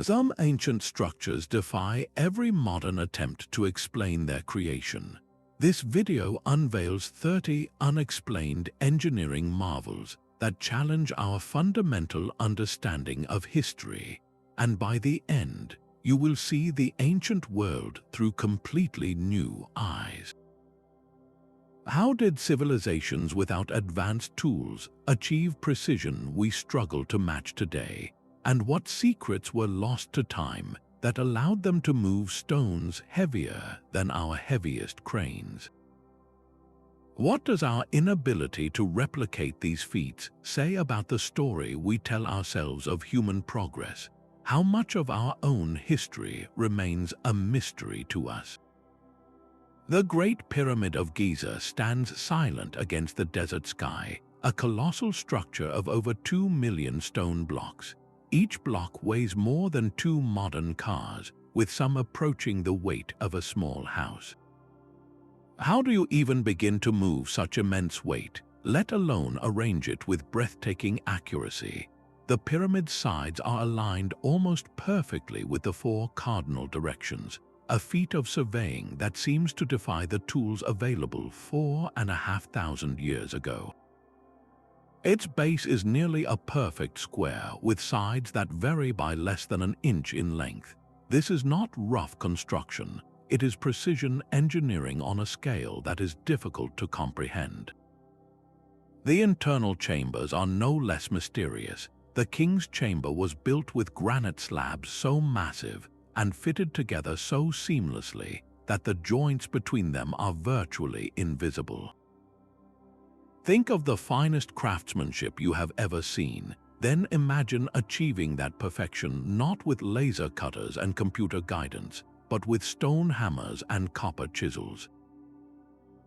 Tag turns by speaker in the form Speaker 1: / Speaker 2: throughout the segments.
Speaker 1: Some ancient structures defy every modern attempt to explain their creation. This video unveils 30 unexplained engineering marvels that challenge our fundamental understanding of history. And by the end, you will see the ancient world through completely new eyes. How did civilizations without advanced tools achieve precision we struggle to match today? And what secrets were lost to time that allowed them to move stones heavier than our heaviest cranes? What does our inability to replicate these feats say about the story we tell ourselves of human progress? How much of our own history remains a mystery to us? The Great Pyramid of Giza stands silent against the desert sky, a colossal structure of over 2 million stone blocks. Each block weighs more than 2 modern cars, with some approaching the weight of a small house. How do you even begin to move such immense weight, let alone arrange it with breathtaking accuracy? The pyramid's sides are aligned almost perfectly with the 4 cardinal directions, a feat of surveying that seems to defy the tools available 4,500 years ago. Its base is nearly a perfect square with sides that vary by less than an inch in length. This is not rough construction, it is precision engineering on a scale that is difficult to comprehend. The internal chambers are no less mysterious. The king's chamber was built with granite slabs so massive and fitted together so seamlessly that the joints between them are virtually invisible. Think of the finest craftsmanship you have ever seen, then imagine achieving that perfection not with laser cutters and computer guidance, but with stone hammers and copper chisels.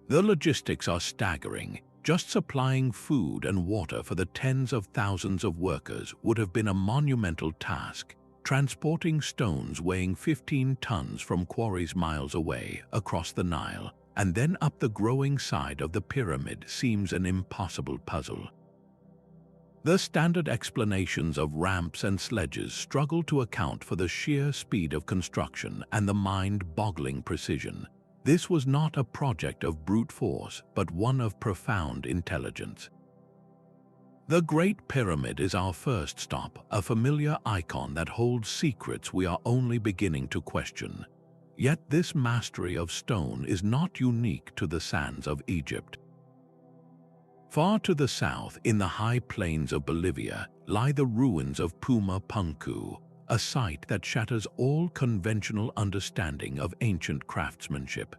Speaker 1: The logistics are staggering. Just supplying food and water for the tens of thousands of workers would have been a monumental task. Transporting stones weighing 15 tons from quarries miles away across the Nile and then up the growing side of the pyramid seems an impossible puzzle. The standard explanations of ramps and sledges struggle to account for the sheer speed of construction and the mind-boggling precision. This was not a project of brute force, but one of profound intelligence. The Great Pyramid is our first stop, a familiar icon that holds secrets we are only beginning to question. Yet this mastery of stone is not unique to the sands of Egypt. Far to the south, in the high plains of Bolivia, lie the ruins of Puma Punku, a site that shatters all conventional understanding of ancient craftsmanship.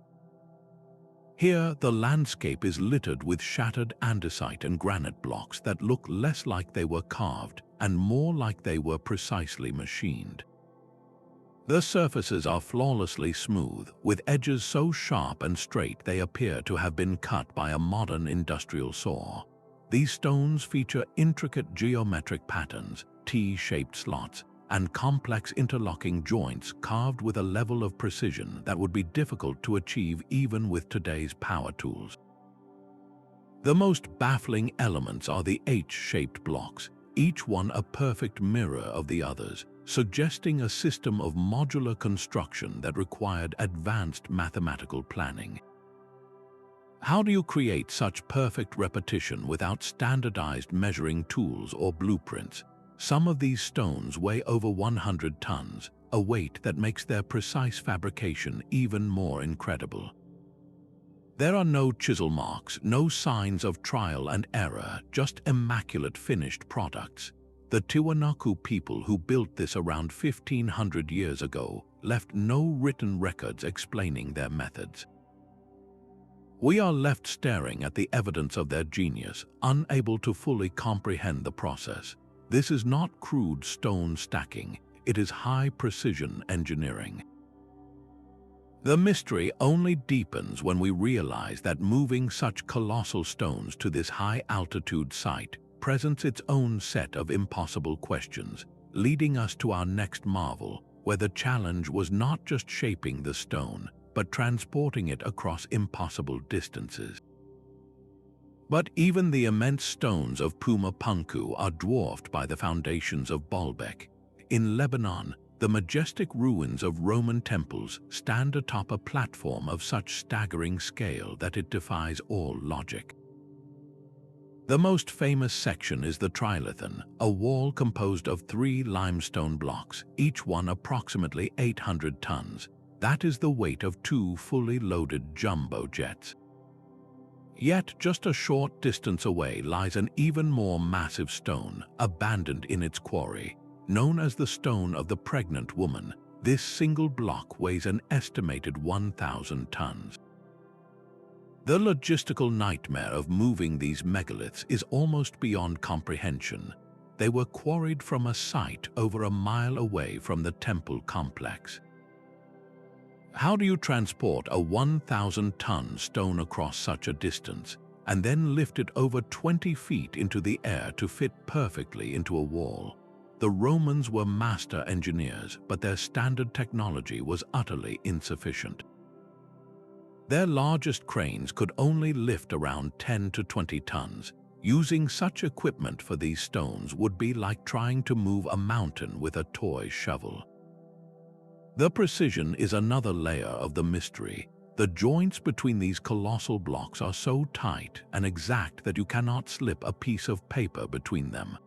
Speaker 1: Here, the landscape is littered with shattered andesite and granite blocks that look less like they were carved and more like they were precisely machined. The surfaces are flawlessly smooth, with edges so sharp and straight they appear to have been cut by a modern industrial saw. These stones feature intricate geometric patterns, T-shaped slots, and complex interlocking joints carved with a level of precision that would be difficult to achieve even with today's power tools. The most baffling elements are the H-shaped blocks, each one a perfect mirror of the others, suggesting a system of modular construction that required advanced mathematical planning. How do you create such perfect repetition without standardized measuring tools or blueprints? Some of these stones weigh over 100 tons, a weight that makes their precise fabrication even more incredible. There are no chisel marks, no signs of trial and error, just immaculate finished products. The Tiwanaku people who built this around 1500 years ago left no written records explaining their methods. We are left staring at the evidence of their genius, unable to fully comprehend the process. This is not crude stone stacking, it is high-precision engineering. The mystery only deepens when we realize that moving such colossal stones to this high-altitude site presents its own set of impossible questions, leading us to our next marvel, where the challenge was not just shaping the stone, but transporting it across impossible distances. But even the immense stones of Puma Punku are dwarfed by the foundations of Baalbek. In Lebanon, the majestic ruins of Roman temples stand atop a platform of such staggering scale that it defies all logic. The most famous section is the Trilithon, a wall composed of 3 limestone blocks, each one approximately 800 tons. That is the weight of 2 fully loaded jumbo jets. Yet, just a short distance away lies an even more massive stone, abandoned in its quarry. Known as the Stone of the Pregnant Woman, this single block weighs an estimated 1,000 tons. The logistical nightmare of moving these megaliths is almost beyond comprehension. They were quarried from a site over a mile away from the temple complex. How do you transport a 1,000-ton stone across such a distance, and then lift it over 20 feet into the air to fit perfectly into a wall? The Romans were master engineers, but their standard technology was utterly insufficient. Their largest cranes could only lift around 10 to 20 tons. Using such equipment for these stones would be like trying to move a mountain with a toy shovel. The precision is another layer of the mystery. The joints between these colossal blocks are so tight and exact that you cannot slip a piece of paper between them.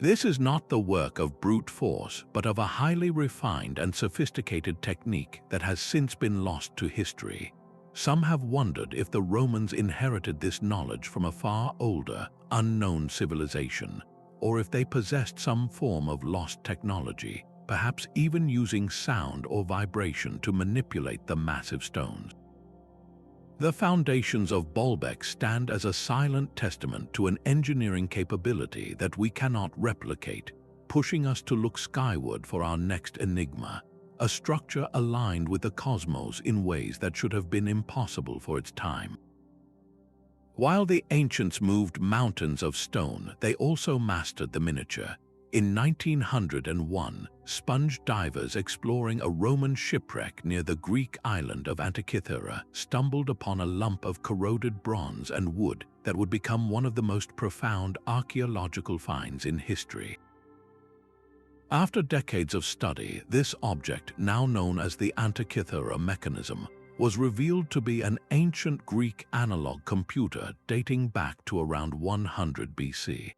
Speaker 1: This is not the work of brute force, but of a highly refined and sophisticated technique that has since been lost to history. Some have wondered if the Romans inherited this knowledge from a far older, unknown civilization, or if they possessed some form of lost technology, perhaps even using sound or vibration to manipulate the massive stones. The foundations of Baalbek stand as a silent testament to an engineering capability that we cannot replicate, pushing us to look skyward for our next enigma, a structure aligned with the cosmos in ways that should have been impossible for its time. While the ancients moved mountains of stone, they also mastered the miniature. In 1901, sponge divers exploring a Roman shipwreck near the Greek island of Antikythera stumbled upon a lump of corroded bronze and wood that would become one of the most profound archaeological finds in history. After decades of study, this object, now known as the Antikythera Mechanism, was revealed to be an ancient Greek analog computer dating back to around 100 BC.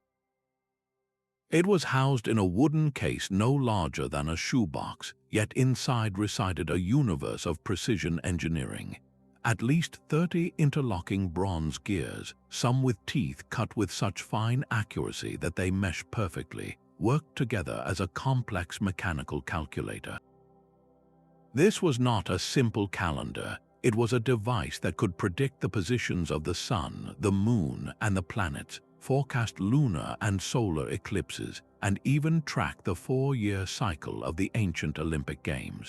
Speaker 1: It was housed in a wooden case no larger than a shoebox, yet inside resided a universe of precision engineering. At least 30 interlocking bronze gears, some with teeth cut with such fine accuracy that they mesh perfectly, worked together as a complex mechanical calculator. This was not a simple calendar. It was a device that could predict the positions of the sun, the moon, and the planets, forecast lunar and solar eclipses, and even track the 4-year cycle of the ancient Olympic Games.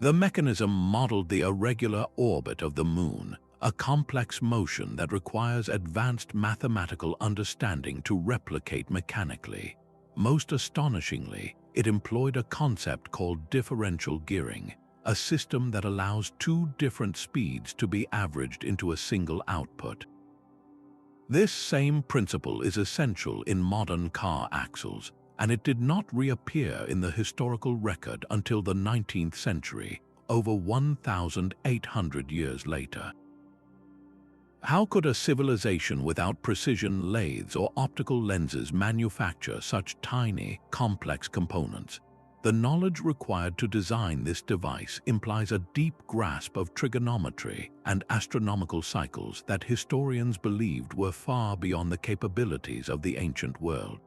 Speaker 1: The mechanism modeled the irregular orbit of the moon, a complex motion that requires advanced mathematical understanding to replicate mechanically. Most astonishingly, it employed a concept called differential gearing, a system that allows 2 different speeds to be averaged into a single output. This same principle is essential in modern car axles, and it did not reappear in the historical record until the 19th century, over 1,800 years later. How could a civilization without precision lathes or optical lenses manufacture such tiny, complex components? The knowledge required to design this device implies a deep grasp of trigonometry and astronomical cycles that historians believed were far beyond the capabilities of the ancient world.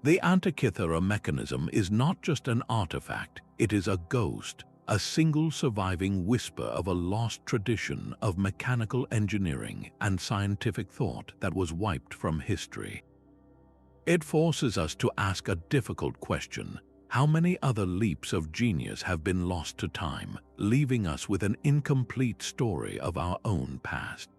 Speaker 1: The Antikythera Mechanism is not just an artifact, it is a ghost, a single surviving whisper of a lost tradition of mechanical engineering and scientific thought that was wiped from history. It forces us to ask a difficult question. How many other leaps of genius have been lost to time, leaving us with an incomplete story of our own past?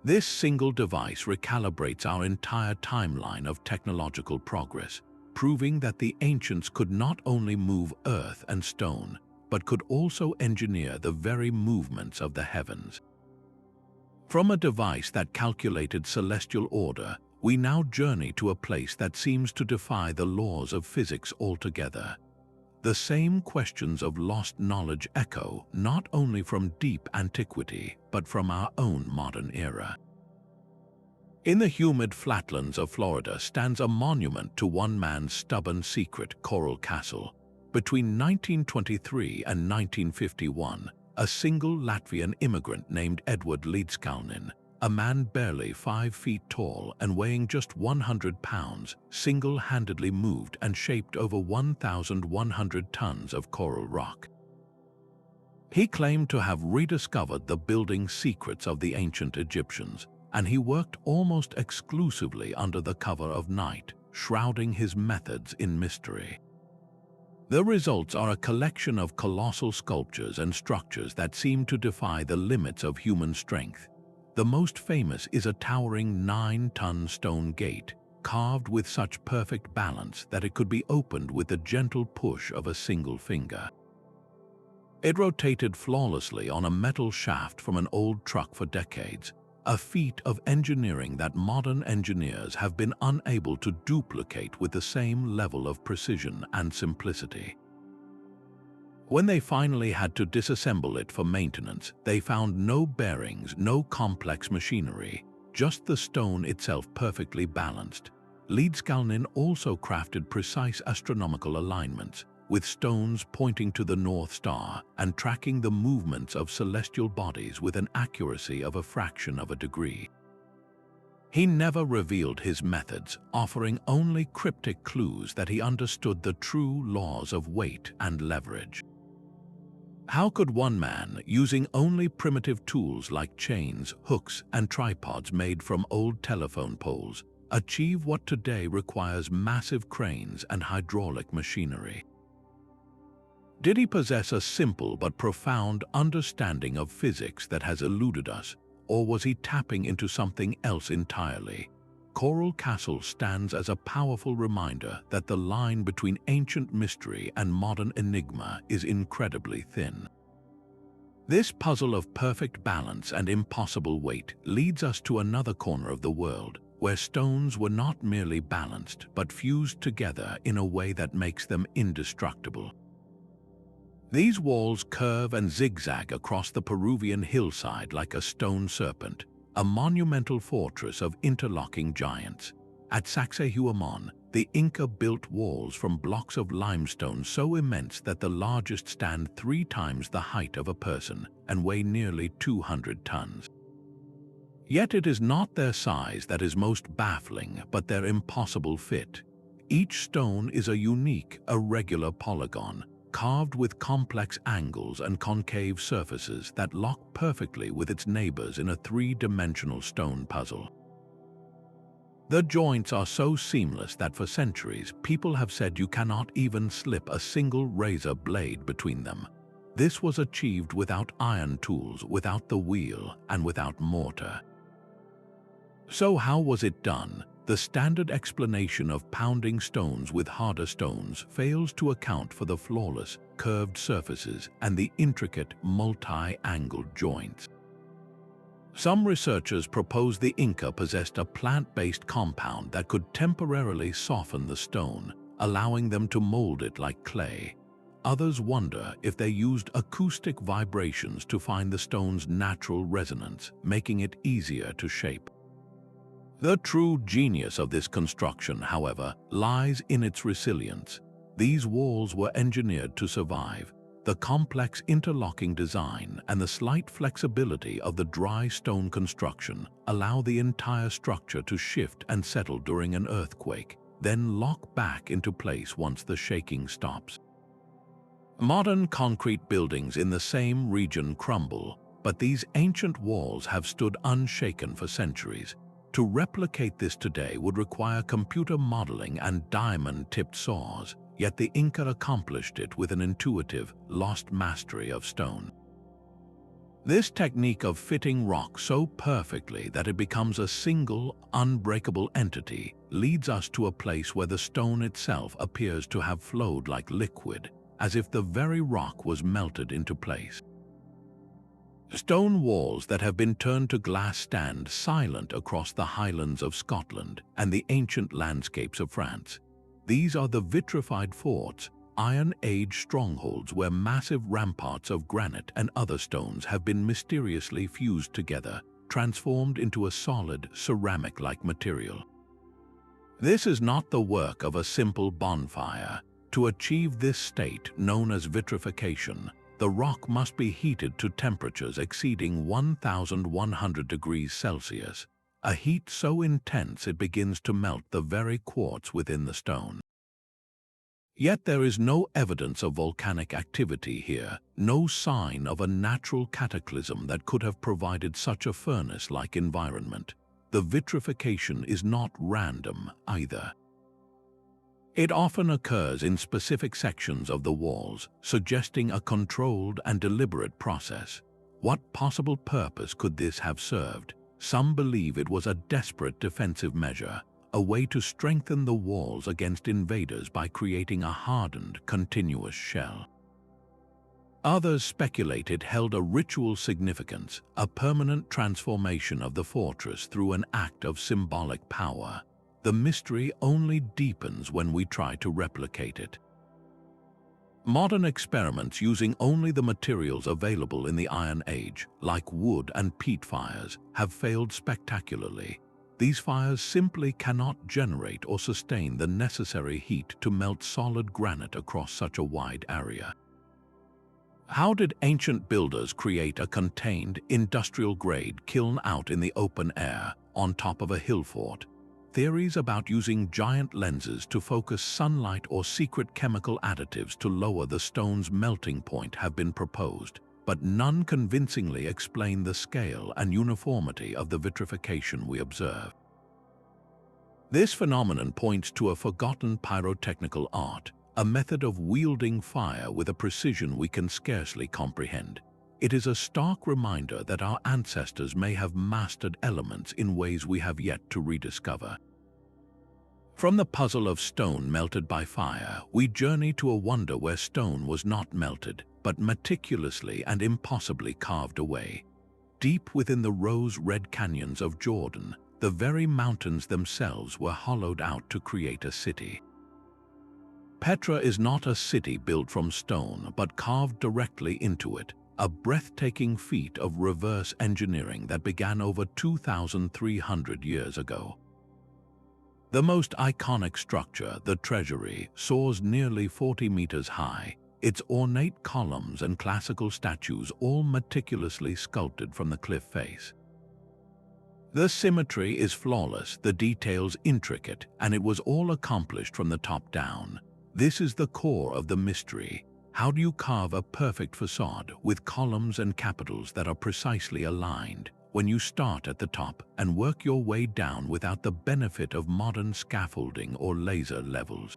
Speaker 1: This single device recalibrates our entire timeline of technological progress, proving that the ancients could not only move earth and stone, but could also engineer the very movements of the heavens. From a device that calculated celestial order, we now journey to a place that seems to defy the laws of physics altogether. The same questions of lost knowledge echo not only from deep antiquity, but from our own modern era. In the humid flatlands of Florida stands a monument to one man's stubborn secret, Coral Castle. Between 1923 and 1951, a single Latvian immigrant named Edward Līdzkalnis, a man barely 5 feet tall and weighing just 100 pounds, single-handedly moved and shaped over 1,100 tons of coral rock. He claimed to have rediscovered the building secrets of the ancient Egyptians, and he worked almost exclusively under the cover of night, shrouding his methods in mystery. The results are a collection of colossal sculptures and structures that seem to defy the limits of human strength. The most famous is a towering 9-ton stone gate, carved with such perfect balance that it could be opened with the gentle push of a single finger. It rotated flawlessly on a metal shaft from an old truck for decades, a feat of engineering that modern engineers have been unable to duplicate with the same level of precision and simplicity. When they finally had to disassemble it for maintenance, they found no bearings, no complex machinery, just the stone itself perfectly balanced. Līdzkalnis also crafted precise astronomical alignments, with stones pointing to the North Star and tracking the movements of celestial bodies with an accuracy of a fraction of a degree. He never revealed his methods, offering only cryptic clues that he understood the true laws of weight and leverage. How could one man, using only primitive tools like chains, hooks, and tripods made from old telephone poles, achieve what today requires massive cranes and hydraulic machinery? Did he possess a simple but profound understanding of physics that has eluded us, or was he tapping into something else entirely? Coral Castle stands as a powerful reminder that the line between ancient mystery and modern enigma is incredibly thin. This puzzle of perfect balance and impossible weight leads us to another corner of the world, where stones were not merely balanced but fused together in a way that makes them indestructible. These walls curve and zigzag across the Peruvian hillside like a stone serpent, a monumental fortress of interlocking giants. At Sacsayhuaman, the Inca built walls from blocks of limestone so immense that the largest stand 3 times the height of a person and weigh nearly 200 tons. Yet it is not their size that is most baffling, but their impossible fit. Each stone is a unique, irregular polygon, carved with complex angles and concave surfaces that lock perfectly with its neighbors in a 3-dimensional stone puzzle. The joints are so seamless that for centuries people have said you cannot even slip a single razor blade between them. This was achieved without iron tools, without the wheel, and without mortar. So how was it done? The standard explanation of pounding stones with harder stones fails to account for the flawless, curved surfaces and the intricate, multi-angled joints. Some researchers propose the Inca possessed a plant-based compound that could temporarily soften the stone, allowing them to mold it like clay. Others wonder if they used acoustic vibrations to find the stone's natural resonance, making it easier to shape. The true genius of this construction, however, lies in its resilience. These walls were engineered to survive. The complex interlocking design and the slight flexibility of the dry stone construction allow the entire structure to shift and settle during an earthquake, then lock back into place once the shaking stops. Modern concrete buildings in the same region crumble, but these ancient walls have stood unshaken for centuries. To replicate this today would require computer modeling and diamond-tipped saws, yet the Inca accomplished it with an intuitive, lost mastery of stone. This technique of fitting rock so perfectly that it becomes a single, unbreakable entity leads us to a place where the stone itself appears to have flowed like liquid, as if the very rock was melted into place. Stone walls that have been turned to glass stand silent across the highlands of Scotland and the ancient landscapes of France. These are the Vitrified Forts, Iron Age strongholds where massive ramparts of granite and other stones have been mysteriously fused together, transformed into a solid, ceramic-like material. This is not the work of a simple bonfire. To achieve this state, known as vitrification, the rock must be heated to temperatures exceeding 1,100 degrees Celsius, a heat so intense it begins to melt the very quartz within the stone. Yet there is no evidence of volcanic activity here, no sign of a natural cataclysm that could have provided such a furnace-like environment. The vitrification is not random either. It often occurs in specific sections of the walls, suggesting a controlled and deliberate process. What possible purpose could this have served? Some believe it was a desperate defensive measure, a way to strengthen the walls against invaders by creating a hardened, continuous shell. Others speculate it held a ritual significance, a permanent transformation of the fortress through an act of symbolic power. The mystery only deepens when we try to replicate it. Modern experiments using only the materials available in the Iron Age, like wood and peat fires, have failed spectacularly. These fires simply cannot generate or sustain the necessary heat to melt solid granite across such a wide area. How did ancient builders create a contained, industrial-grade kiln out in the open air, on top of a hill fort? Theories about using giant lenses to focus sunlight or secret chemical additives to lower the stone's melting point have been proposed, but none convincingly explain the scale and uniformity of the vitrification we observe. This phenomenon points to a forgotten pyrotechnical art, a method of wielding fire with a precision we can scarcely comprehend. It is a stark reminder that our ancestors may have mastered elements in ways we have yet to rediscover. From the puzzle of stone melted by fire, we journey to a wonder where stone was not melted, but meticulously and impossibly carved away. Deep within the rose-red canyons of Jordan, the very mountains themselves were hollowed out to create a city. Petra is not a city built from stone, but carved directly into it, a breathtaking feat of reverse engineering that began over 2,300 years ago. The most iconic structure, the treasury, soars nearly 40 meters high, its ornate columns and classical statues all meticulously sculpted from the cliff face. The symmetry is flawless, the details intricate, and it was all accomplished from the top down. This is the core of the mystery. How do you carve a perfect facade with columns and capitals that are precisely aligned when you start at the top and work your way down without the benefit of modern scaffolding or laser levels?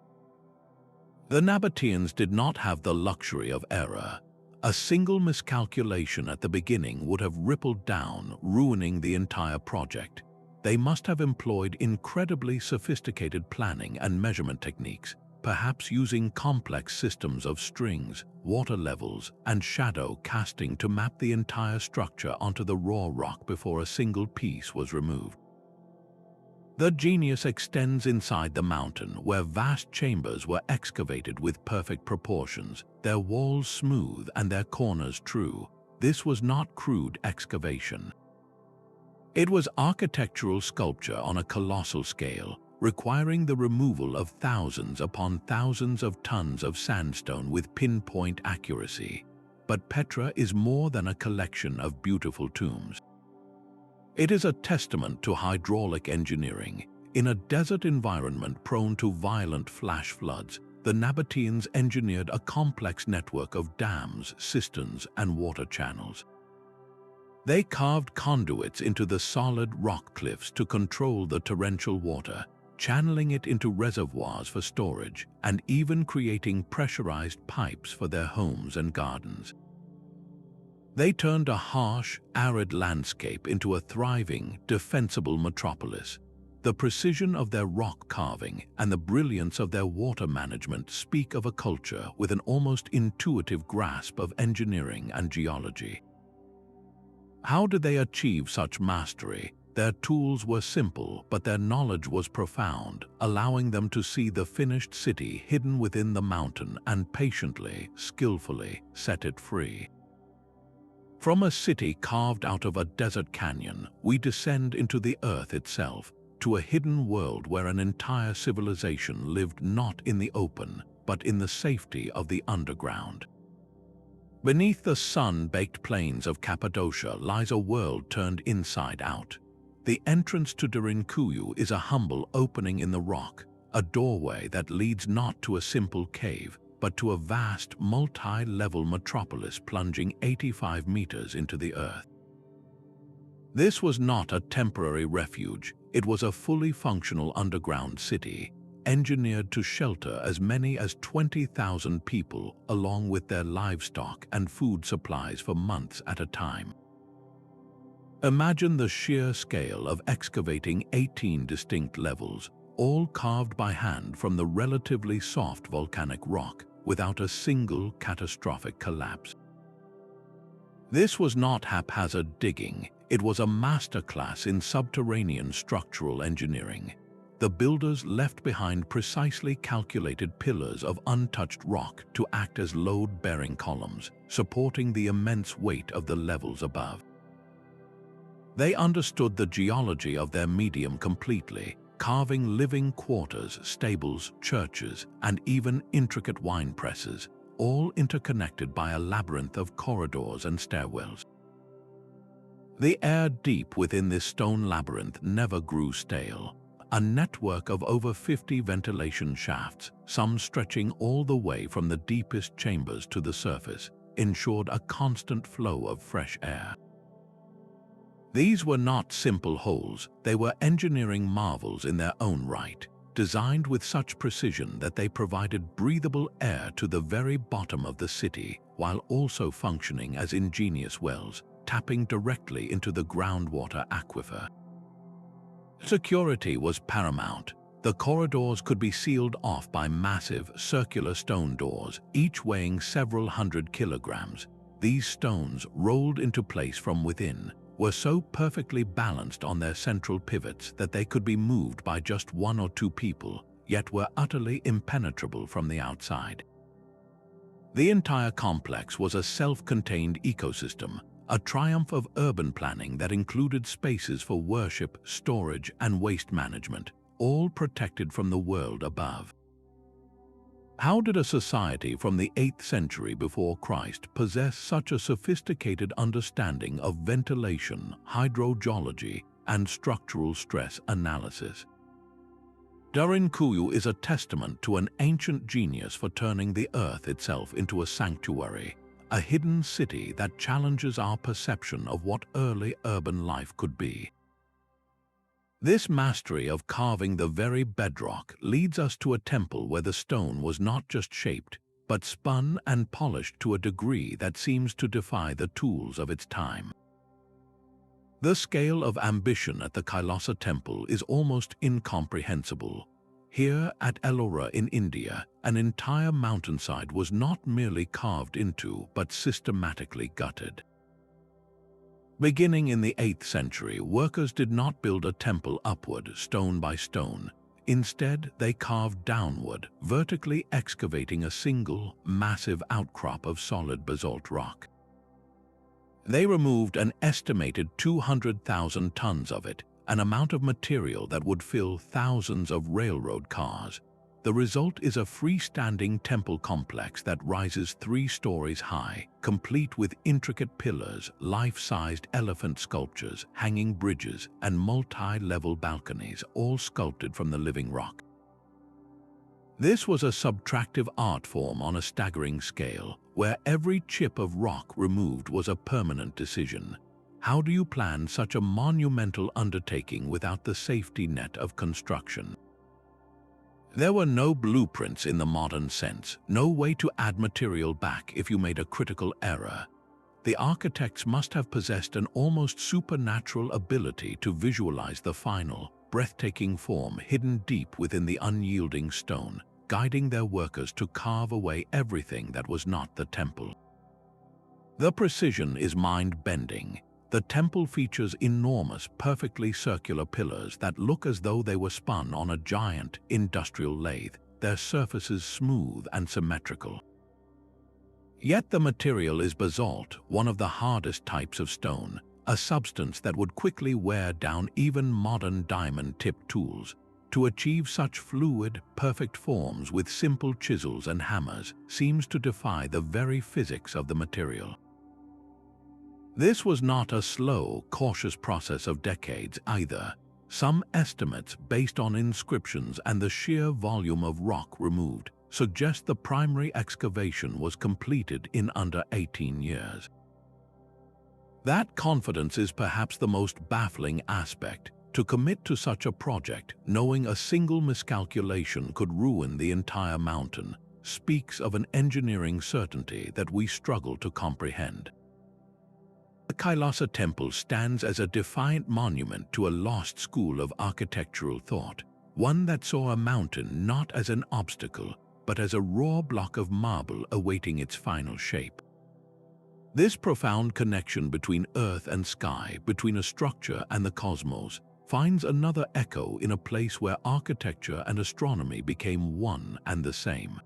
Speaker 1: The Nabateans did not have the luxury of error. A single miscalculation at the beginning would have rippled down, ruining the entire project. They must have employed incredibly sophisticated planning and measurement techniques, perhaps using complex systems of strings, water levels, and shadow casting to map the entire structure onto the raw rock before a single piece was removed. The genius extends inside the mountain, where vast chambers were excavated with perfect proportions, their walls smooth and their corners true. This was not crude excavation. It was architectural sculpture on a colossal scale, requiring the removal of thousands upon thousands of tons of sandstone with pinpoint accuracy. But Petra is more than a collection of beautiful tombs. It is a testament to hydraulic engineering. In a desert environment prone to violent flash floods, the Nabateans engineered a complex network of dams, cisterns, and water channels. They carved conduits into the solid rock cliffs to control the torrential water, channeling it into reservoirs for storage, and even creating pressurized pipes for their homes and gardens. They turned a harsh, arid landscape into a thriving, defensible metropolis. The precision of their rock carving and the brilliance of their water management speak of a culture with an almost intuitive grasp of engineering and geology. How did they achieve such mastery? Their tools were simple, but their knowledge was profound, allowing them to see the finished city hidden within the mountain and patiently, skillfully set it free. From a city carved out of a desert canyon, we descend into the earth itself, to a hidden world where an entire civilization lived not in the open, but in the safety of the underground. Beneath the sun-baked plains of Cappadocia lies a world turned inside out. The entrance to Derinkuyu is a humble opening in the rock, a doorway that leads not to a simple cave, but to a vast, multi-level metropolis plunging 85 meters into the earth. This was not a temporary refuge, it was a fully functional underground city, engineered to shelter as many as 20,000 people along with their livestock and food supplies for months at a time. Imagine the sheer scale of excavating 18 distinct levels, all carved by hand from the relatively soft volcanic rock without a single catastrophic collapse. This was not haphazard digging, it was a masterclass in subterranean structural engineering. The builders left behind precisely calculated pillars of untouched rock to act as load-bearing columns, supporting the immense weight of the levels above. They understood the geology of their medium completely, carving living quarters, stables, churches, and even intricate wine presses, all interconnected by a labyrinth of corridors and stairwells. The air deep within this stone labyrinth never grew stale. A network of over 50 ventilation shafts, some stretching all the way from the deepest chambers to the surface, ensured a constant flow of fresh air. These were not simple holes, they were engineering marvels in their own right, designed with such precision that they provided breathable air to the very bottom of the city, while also functioning as ingenious wells, tapping directly into the groundwater aquifer. Security was paramount. The corridors could be sealed off by massive, circular stone doors, each weighing several hundred kilograms. These stones, rolled into place from within, were so perfectly balanced on their central pivots that they could be moved by just one or two people, yet were utterly impenetrable from the outside. The entire complex was a self-contained ecosystem, a triumph of urban planning that included spaces for worship, storage, and waste management, all protected from the world above. How did a society from the 8th century before Christ possess such a sophisticated understanding of ventilation, hydrogeology, and structural stress analysis? Derinkuyu is a testament to an ancient genius for turning the earth itself into a sanctuary, a hidden city that challenges our perception of what early urban life could be. This mastery of carving the very bedrock leads us to a temple where the stone was not just shaped, but spun and polished to a degree that seems to defy the tools of its time. The scale of ambition at the Kailasa temple is almost incomprehensible. Here at Ellora in India, an entire mountainside was not merely carved into, but systematically gutted. Beginning in the 8th century, workers did not build a temple upward, stone by stone. Instead, they carved downward, vertically excavating a single, massive outcrop of solid basalt rock. They removed an estimated 200,000 tons of it, an amount of material that would fill thousands of railroad cars. The result is a freestanding temple complex that rises 3 stories high, complete with intricate pillars, life-sized elephant sculptures, hanging bridges, and multi-level balconies, all sculpted from the living rock. This was a subtractive art form on a staggering scale, where every chip of rock removed was a permanent decision. How do you plan such a monumental undertaking without the safety net of construction? There were no blueprints in the modern sense, no way to add material back if you made a critical error. The architects must have possessed an almost supernatural ability to visualize the final, breathtaking form hidden deep within the unyielding stone, guiding their workers to carve away everything that was not the temple. The precision is mind-bending. The temple features enormous, perfectly circular pillars that look as though they were spun on a giant industrial lathe, their surfaces smooth and symmetrical. Yet the material is basalt, one of the hardest types of stone, a substance that would quickly wear down even modern diamond-tipped tools. To achieve such fluid, perfect forms with simple chisels and hammers seems to defy the very physics of the material. This was not a slow, cautious process of decades either. Some estimates, based on inscriptions and the sheer volume of rock removed, suggest the primary excavation was completed in under 18 years. That confidence is perhaps the most baffling aspect. To commit to such a project, knowing a single miscalculation could ruin the entire mountain, speaks of an engineering certainty that we struggle to comprehend. The Kailasa temple stands as a defiant monument to a lost school of architectural thought, one that saw a mountain not as an obstacle, but as a raw block of marble awaiting its final shape. This profound connection between earth and sky, between a structure and the cosmos, finds another echo in a place where architecture and astronomy became one and the same.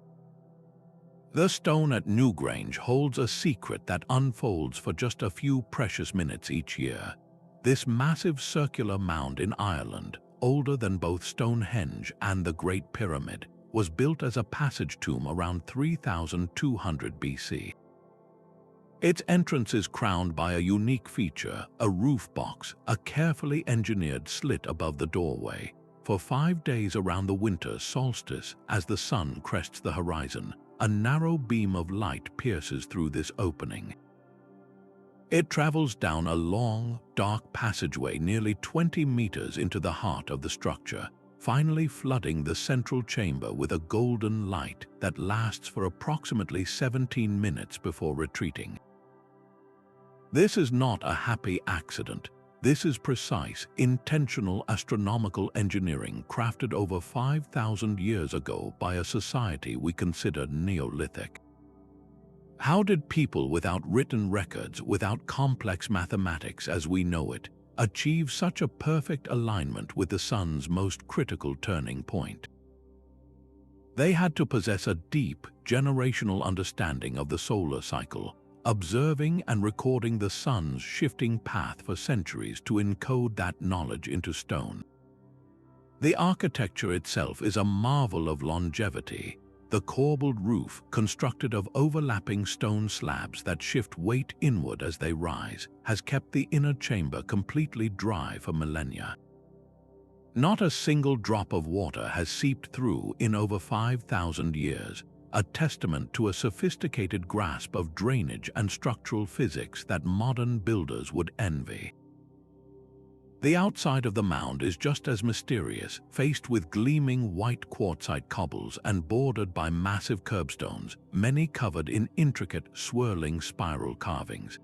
Speaker 1: The stone at Newgrange holds a secret that unfolds for just a few precious minutes each year. This massive circular mound in Ireland, older than both Stonehenge and the Great Pyramid, was built as a passage tomb around 3200 BC. Its entrance is crowned by a unique feature, a roof box, a carefully engineered slit above the doorway. For 5 days around the winter solstice, as the sun crests the horizon, a narrow beam of light pierces through this opening. It travels down a long, dark passageway nearly 20 meters into the heart of the structure, finally flooding the central chamber with a golden light that lasts for approximately 17 minutes before retreating. This is not a happy accident. This is precise, intentional astronomical engineering crafted over 5,000 years ago by a society we consider Neolithic. How did people without written records, without complex mathematics as we know it, achieve such a perfect alignment with the sun's most critical turning point? They had to possess a deep, generational understanding of the solar cycle, observing and recording the sun's shifting path for centuries to encode that knowledge into stone. The architecture itself is a marvel of longevity. The corbelled roof, constructed of overlapping stone slabs that shift weight inward as they rise, has kept the inner chamber completely dry for millennia. Not a single drop of water has seeped through in over 5,000 years, a testament to a sophisticated grasp of drainage and structural physics that modern builders would envy. The outside of the mound is just as mysterious, faced with gleaming white quartzite cobbles and bordered by massive curbstones, many covered in intricate, swirling spiral carvings.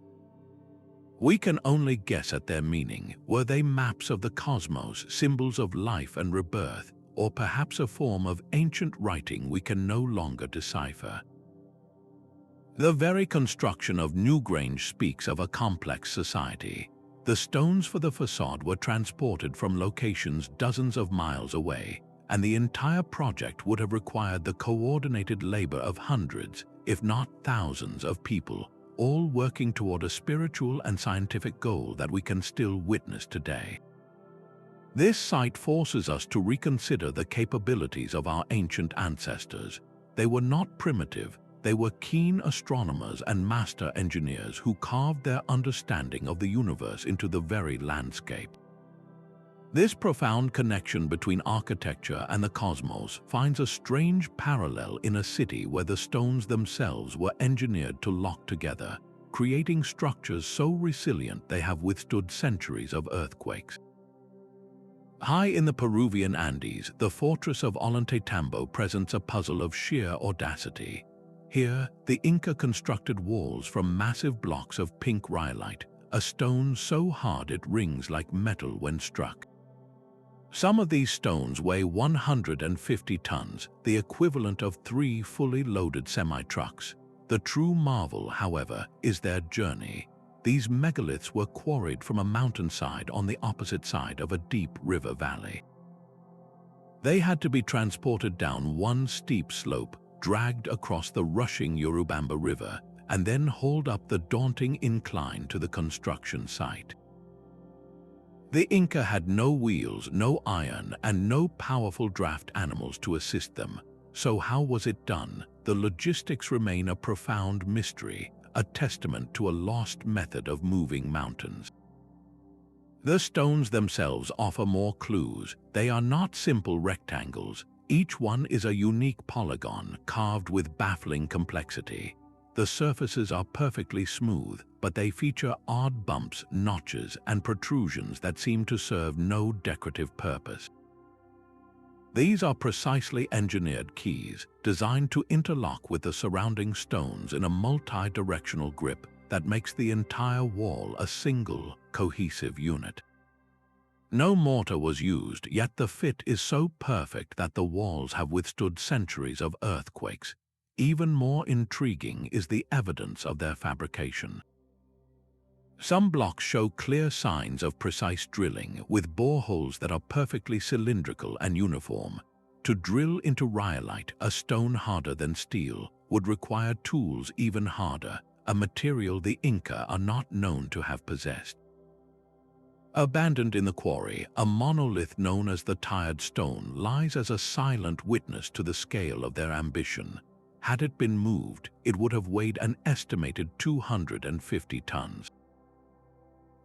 Speaker 1: We can only guess at their meaning. Were they maps of the cosmos, symbols of life and rebirth, or perhaps a form of ancient writing we can no longer decipher? The very construction of Newgrange speaks of a complex society. The stones for the facade were transported from locations dozens of miles away, and the entire project would have required the coordinated labor of hundreds, if not thousands of people, all working toward a spiritual and scientific goal that we can still witness today. This site forces us to reconsider the capabilities of our ancient ancestors. They were not primitive, they were keen astronomers and master engineers who carved their understanding of the universe into the very landscape. This profound connection between architecture and the cosmos finds a strange parallel in a city where the stones themselves were engineered to lock together, creating structures so resilient they have withstood centuries of earthquakes. High in the Peruvian Andes, the fortress of Ollantaytambo presents a puzzle of sheer audacity. Here, the Inca constructed walls from massive blocks of pink rhyolite, a stone so hard it rings like metal when struck. Some of these stones weigh 150 tons, the equivalent of 3 fully loaded semi-trucks. The true marvel, however, is their journey. these megaliths were quarried from a mountainside on the opposite side of a deep river valley. They had to be transported down one steep slope, dragged across the rushing Urubamba River, and then hauled up the daunting incline to the construction site. The Inca had no wheels, no iron, and no powerful draft animals to assist them. So how was it done? The logistics remain a profound mystery, a testament to a lost method of moving mountains. The stones themselves offer more clues. They are not simple rectangles. Each one is a unique polygon carved with baffling complexity. The surfaces are perfectly smooth, but they feature odd bumps, notches, and protrusions that seem to serve no decorative purpose. These are precisely engineered keys, designed to interlock with the surrounding stones in a multi-directional grip that makes the entire wall a single, cohesive unit. No mortar was used, yet the fit is so perfect that the walls have withstood centuries of earthquakes. Even more intriguing is the evidence of their fabrication. Some blocks show clear signs of precise drilling, with boreholes that are perfectly cylindrical and uniform. To drill into rhyolite, a stone harder than steel, would require tools even harder, a material the Inca are not known to have possessed. Abandoned in the quarry, a monolith known as the Tired Stone lies as a silent witness to the scale of their ambition. Had it been moved, it would have weighed an estimated 250 tons.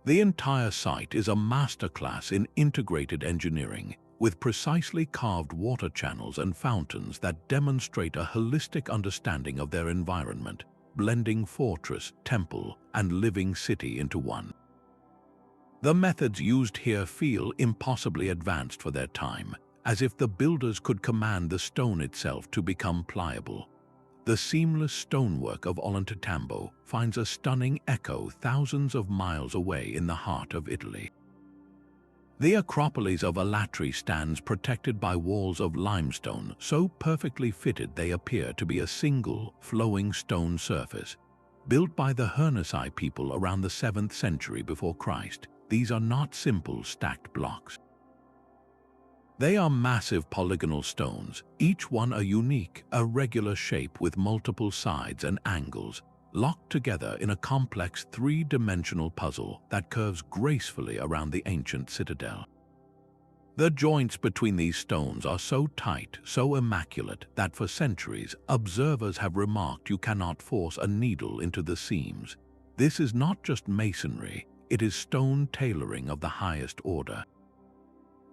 Speaker 1: The entire site is a masterclass in integrated engineering, with precisely carved water channels and fountains that demonstrate a holistic understanding of their environment, blending fortress, temple, and living city into one. The methods used here feel impossibly advanced for their time, as if the builders could command the stone itself to become pliable. The seamless stonework of Ollantaytambo finds a stunning echo thousands of miles away in the heart of Italy. The Acropolis of Alatri stands protected by walls of limestone so perfectly fitted they appear to be a single, flowing stone surface. Built by the Hernasai people around the 7th century before Christ, these are not simple stacked blocks. They are massive polygonal stones, each one a unique, irregular shape with multiple sides and angles, locked together in a complex three-dimensional puzzle that curves gracefully around the ancient citadel. The joints between these stones are so tight, so immaculate, that for centuries, observers have remarked you cannot force a needle into the seams. This is not just masonry, it is stone tailoring of the highest order.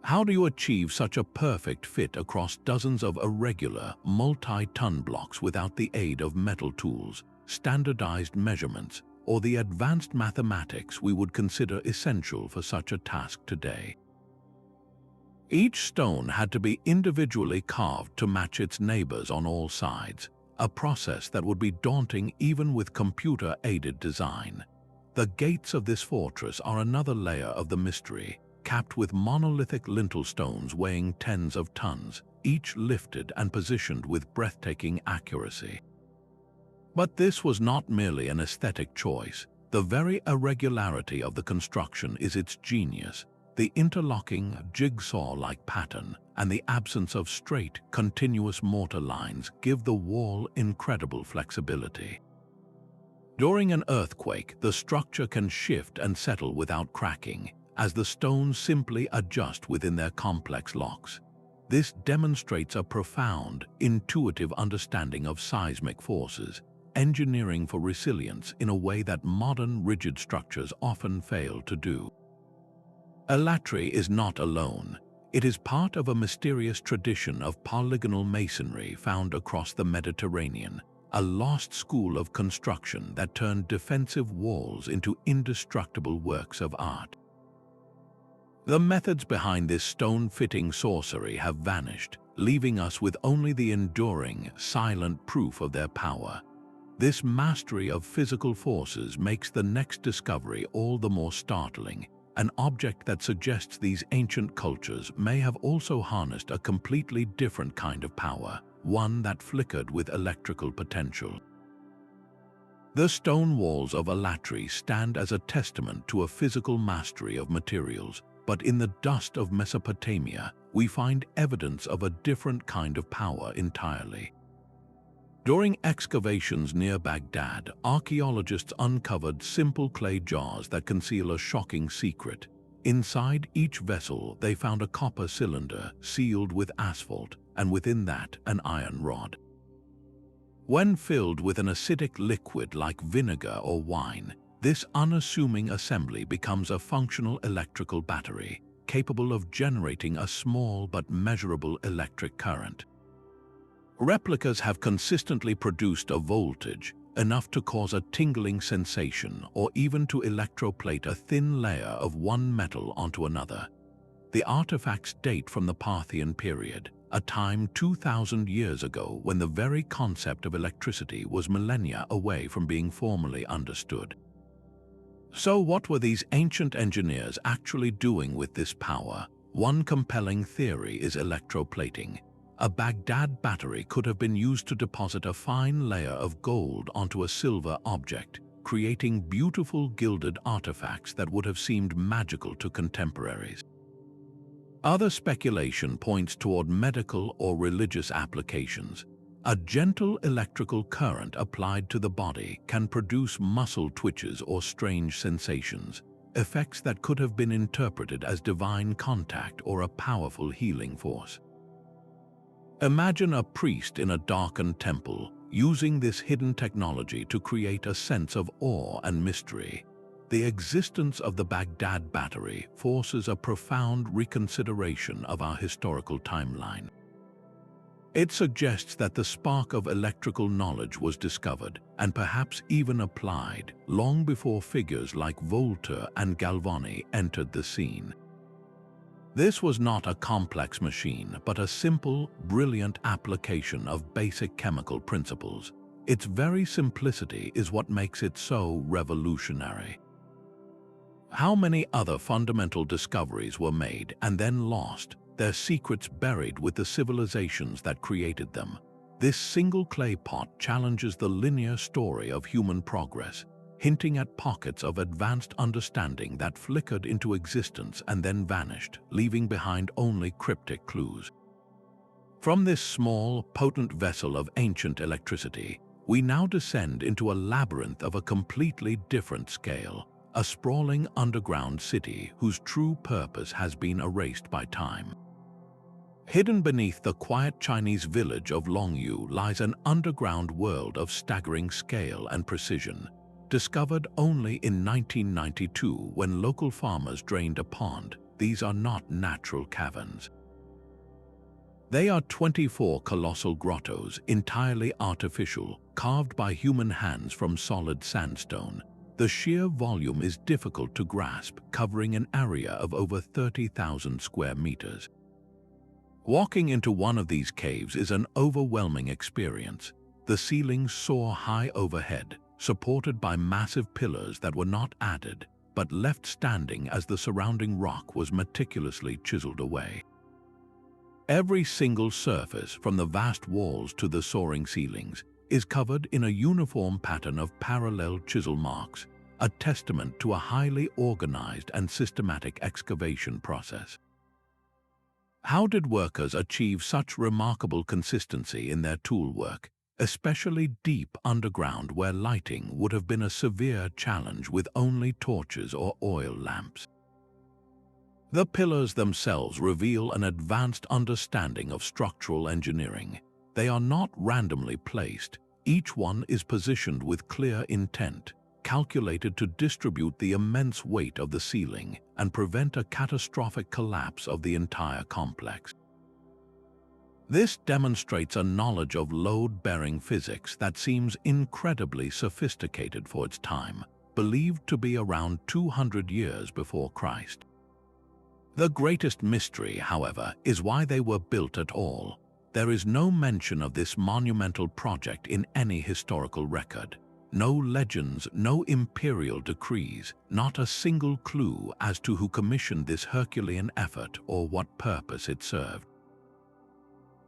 Speaker 1: How do you achieve such a perfect fit across dozens of irregular, multi-ton blocks without the aid of metal tools, standardized measurements, or the advanced mathematics we would consider essential for such a task today? Each stone had to be individually carved to match its neighbors on all sides, a process that would be daunting even with computer-aided design. The gates of this fortress are another layer of the mystery, capped with monolithic lintel stones weighing tens of tons, each lifted and positioned with breathtaking accuracy. But this was not merely an aesthetic choice. The very irregularity of the construction is its genius. The interlocking, jigsaw-like pattern and the absence of straight, continuous mortar lines give the wall incredible flexibility. During an earthquake, the structure can shift and settle without cracking, as the stones simply adjust within their complex locks. This demonstrates a profound, intuitive understanding of seismic forces, engineering for resilience in a way that modern rigid structures often fail to do. Alatri is not alone. It is part of a mysterious tradition of polygonal masonry found across the Mediterranean, a lost school of construction that turned defensive walls into indestructible works of art. The methods behind this stone-fitting sorcery have vanished, leaving us with only the enduring, silent proof of their power. This mastery of physical forces makes the next discovery all the more startling, an object that suggests these ancient cultures may have also harnessed a completely different kind of power, one that flickered with electrical potential. The stone walls of Alatri stand as a testament to a physical mastery of materials, but in the dust of Mesopotamia, we find evidence of a different kind of power entirely. During excavations near Baghdad, archaeologists uncovered simple clay jars that conceal a shocking secret. Inside each vessel, they found a copper cylinder sealed with asphalt, and within that, an iron rod. When filled with an acidic liquid like vinegar or wine, this unassuming assembly becomes a functional electrical battery, capable of generating a small but measurable electric current. Replicas have consistently produced a voltage enough to cause a tingling sensation or even to electroplate a thin layer of one metal onto another. The artifacts date from the Parthian period, a time 2,000 years ago when the very concept of electricity was millennia away from being formally understood. So what were these ancient engineers actually doing with this power? One compelling theory is electroplating. A Baghdad battery could have been used to deposit a fine layer of gold onto a silver object, creating beautiful gilded artifacts that would have seemed magical to contemporaries. Other speculation points toward medical or religious applications. A gentle electrical current applied to the body can produce muscle twitches or strange sensations, effects that could have been interpreted as divine contact or a powerful healing force. Imagine a priest in a darkened temple using this hidden technology to create a sense of awe and mystery. The existence of the Baghdad Battery forces a profound reconsideration of our historical timeline. It suggests that the spark of electrical knowledge was discovered and perhaps even applied long before figures like Volta and Galvani entered the scene. This was not a complex machine, but a simple, brilliant application of basic chemical principles. Its very simplicity is what makes it so revolutionary. How many other fundamental discoveries were made and then lost, their secrets buried with the civilizations that created them? This single clay pot challenges the linear story of human progress, hinting at pockets of advanced understanding that flickered into existence and then vanished, leaving behind only cryptic clues. From this small, potent vessel of ancient electricity, we now descend into a labyrinth of a completely different scale, a sprawling underground city whose true purpose has been erased by time. Hidden beneath the quiet Chinese village of Longyou lies an underground world of staggering scale and precision, discovered only in 1992 when local farmers drained a pond. These are not natural caverns. They are 24 colossal grottos, entirely artificial, carved by human hands from solid sandstone. The sheer volume is difficult to grasp, covering an area of over 30,000 square meters. Walking into one of these caves is an overwhelming experience. The ceilings soar high overhead, supported by massive pillars that were not added, but left standing as the surrounding rock was meticulously chiseled away. Every single surface, from the vast walls to the soaring ceilings, is covered in a uniform pattern of parallel chisel marks, a testament to a highly organized and systematic excavation process. How did workers achieve such remarkable consistency in their toolwork, especially deep underground where lighting would have been a severe challenge with only torches or oil lamps? The pillars themselves reveal an advanced understanding of structural engineering. They are not randomly placed. Each one is positioned with clear intent, calculated to distribute the immense weight of the ceiling and prevent a catastrophic collapse of the entire complex. This demonstrates a knowledge of load-bearing physics that seems incredibly sophisticated for its time, believed to be around 200 years before Christ. The greatest mystery, however, is why they were built at all. There is no mention of this monumental project in any historical record. No legends, no imperial decrees, not a single clue as to who commissioned this Herculean effort or what purpose it served.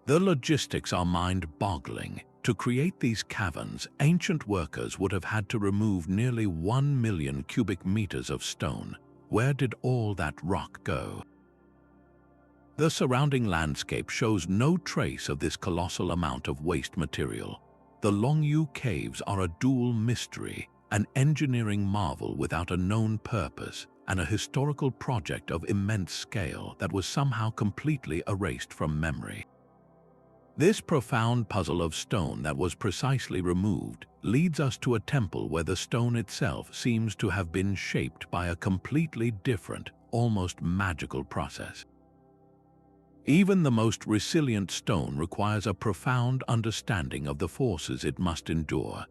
Speaker 1: The logistics are mind-boggling. To create these caverns, ancient workers would have had to remove nearly 1 million cubic meters of stone. Where did all that rock go? The surrounding landscape shows no trace of this colossal amount of waste material. The Longyou caves are a dual mystery, an engineering marvel without a known purpose, and a historical project of immense scale that was somehow completely erased from memory. This profound puzzle of stone that was precisely removed leads us to a temple where the stone itself seems to have been shaped by a completely different, almost magical process. Even the most resilient stone requires a profound understanding of the forces it must endure.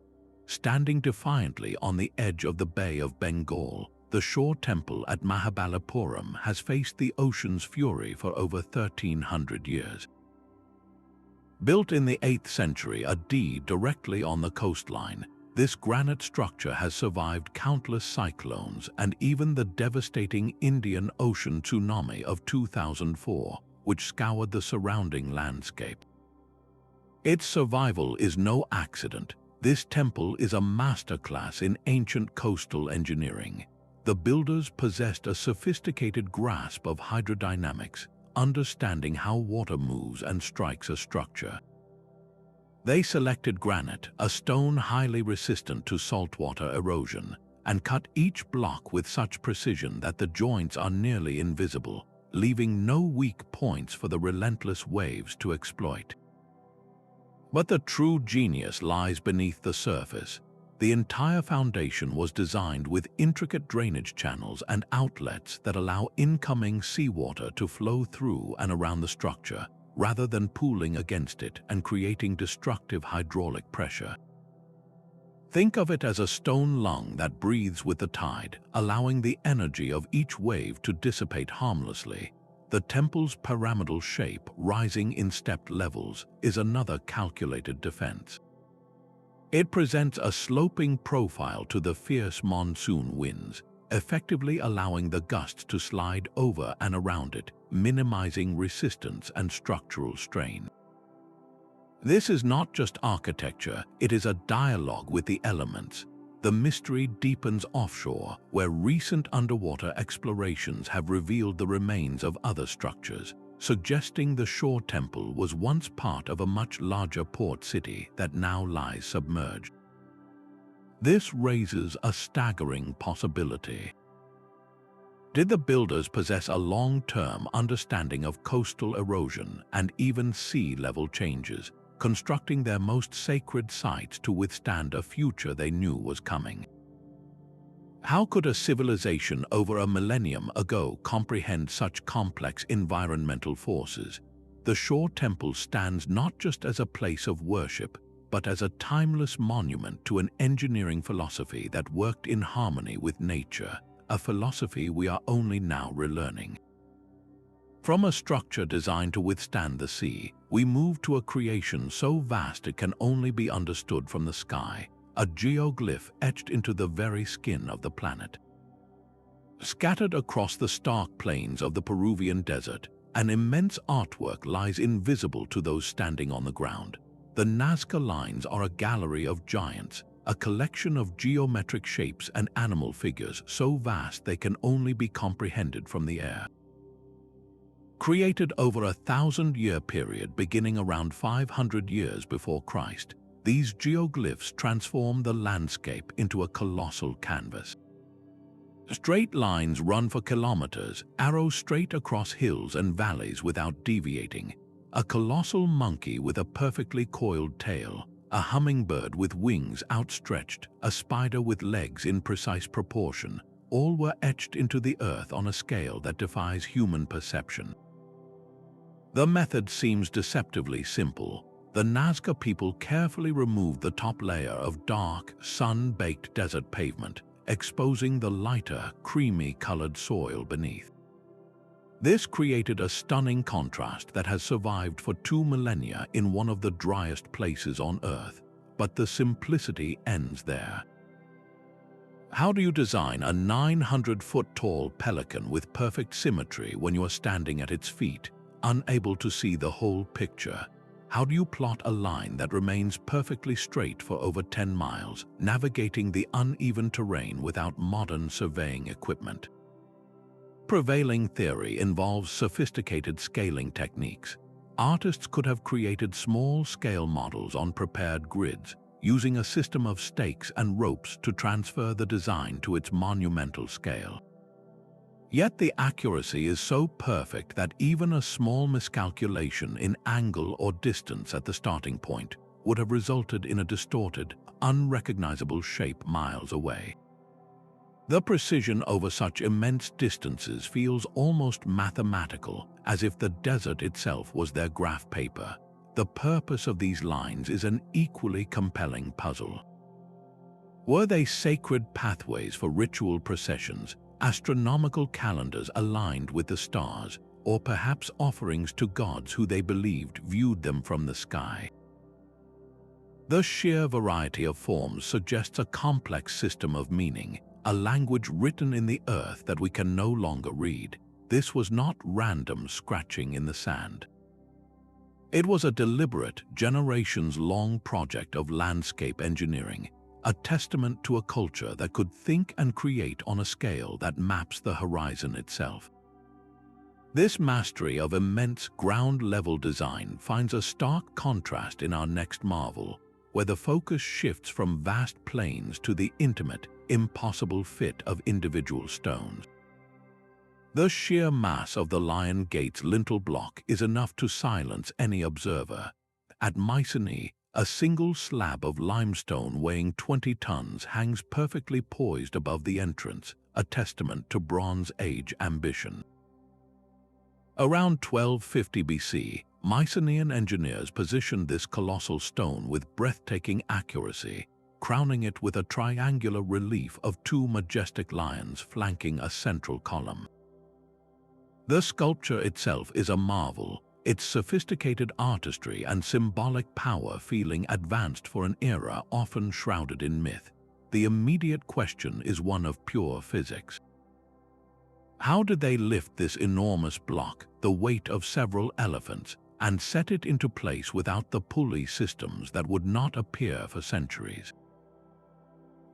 Speaker 1: Standing defiantly on the edge of the Bay of Bengal, the shore temple at Mahabalipuram has faced the ocean's fury for over 1,300 years. Built in the 8th century, a deed directly on the coastline, this granite structure has survived countless cyclones and even the devastating Indian Ocean tsunami of 2004, which scoured the surrounding landscape. Its survival is no accident. This temple is a masterclass in ancient coastal engineering. The builders possessed a sophisticated grasp of hydrodynamics, understanding how water moves and strikes a structure. They selected granite, a stone highly resistant to saltwater erosion, and cut each block with such precision that the joints are nearly invisible, leaving no weak points for the relentless waves to exploit. But the true genius lies beneath the surface. The entire foundation was designed with intricate drainage channels and outlets that allow incoming seawater to flow through and around the structure, rather than pooling against it and creating destructive hydraulic pressure. Think of it as a stone lung that breathes with the tide, allowing the energy of each wave to dissipate harmlessly. The temple's pyramidal shape, rising in stepped levels, is another calculated defense. It presents a sloping profile to the fierce monsoon winds, effectively allowing the gusts to slide over and around it, minimizing resistance and structural strain. This is not just architecture, it is a dialogue with the elements. The mystery deepens offshore, where recent underwater explorations have revealed the remains of other structures, suggesting the shore temple was once part of a much larger port city that now lies submerged. This raises a staggering possibility. Did the builders possess a long-term understanding of coastal erosion and even sea level changes, constructing their most sacred sites to withstand a future they knew was coming? How could a civilization over a millennium ago comprehend such complex environmental forces? The shore temple stands not just as a place of worship, but as a timeless monument to an engineering philosophy that worked in harmony with nature, a philosophy we are only now relearning. From a structure designed to withstand the sea, we move to a creation so vast it can only be understood from the sky, a geoglyph etched into the very skin of the planet. Scattered across the stark plains of the Peruvian desert, an immense artwork lies invisible to those standing on the ground. The Nazca lines are a gallery of giants, a collection of geometric shapes and animal figures so vast they can only be comprehended from the air. Created over a 1,000-year period beginning around 500 years before Christ, these geoglyphs transform the landscape into a colossal canvas. Straight lines run for kilometers, arrows straight across hills and valleys without deviating. A colossal monkey with a perfectly coiled tail, a hummingbird with wings outstretched, a spider with legs in precise proportion, all were etched into the earth on a scale that defies human perception. The method seems deceptively simple. The Nazca people carefully removed the top layer of dark, sun-baked desert pavement, exposing the lighter, creamy-colored soil beneath. This created a stunning contrast that has survived for 2 millennia in one of the driest places on Earth, but the simplicity ends there. How do you design a 900-foot-tall pelican with perfect symmetry when you are standing at its feet, unable to see the whole picture? How do you plot a line that remains perfectly straight for over 10 miles, navigating the uneven terrain without modern surveying equipment? Prevailing theory involves sophisticated scaling techniques. Artists could have created small-scale models on prepared grids, using a system of stakes and ropes to transfer the design to its monumental scale. Yet the accuracy is so perfect that even a small miscalculation in angle or distance at the starting point would have resulted in a distorted, unrecognizable shape miles away. The precision over such immense distances feels almost mathematical, as if the desert itself was their graph paper. The purpose of these lines is an equally compelling puzzle. Were they sacred pathways for ritual processions, astronomical calendars aligned with the stars, or perhaps offerings to gods who they believed viewed them from the sky? The sheer variety of forms suggests a complex system of meaning, a language written in the earth that we can no longer read. This was not random scratching in the sand. It was a deliberate, generations-long project of landscape engineering, a testament to a culture that could think and create on a scale that maps the horizon itself. This mastery of immense ground-level design finds a stark contrast in our next marvel, where the focus shifts from vast plains to the intimate, impossible fit of individual stones. The sheer mass of the Lion Gate's lintel block is enough to silence any observer. At Mycenae, a single slab of limestone weighing 20 tons hangs perfectly poised above the entrance, a testament to Bronze Age ambition. Around 1250 BC, Mycenaean engineers positioned this colossal stone with breathtaking accuracy, crowning it with a triangular relief of two majestic lions flanking a central column. The sculpture itself is a marvel, its sophisticated artistry and symbolic power feeling advanced for an era often shrouded in myth. The immediate question is one of pure physics. How did they lift this enormous block, the weight of several elephants, and set it into place without the pulley systems that would not appear for centuries?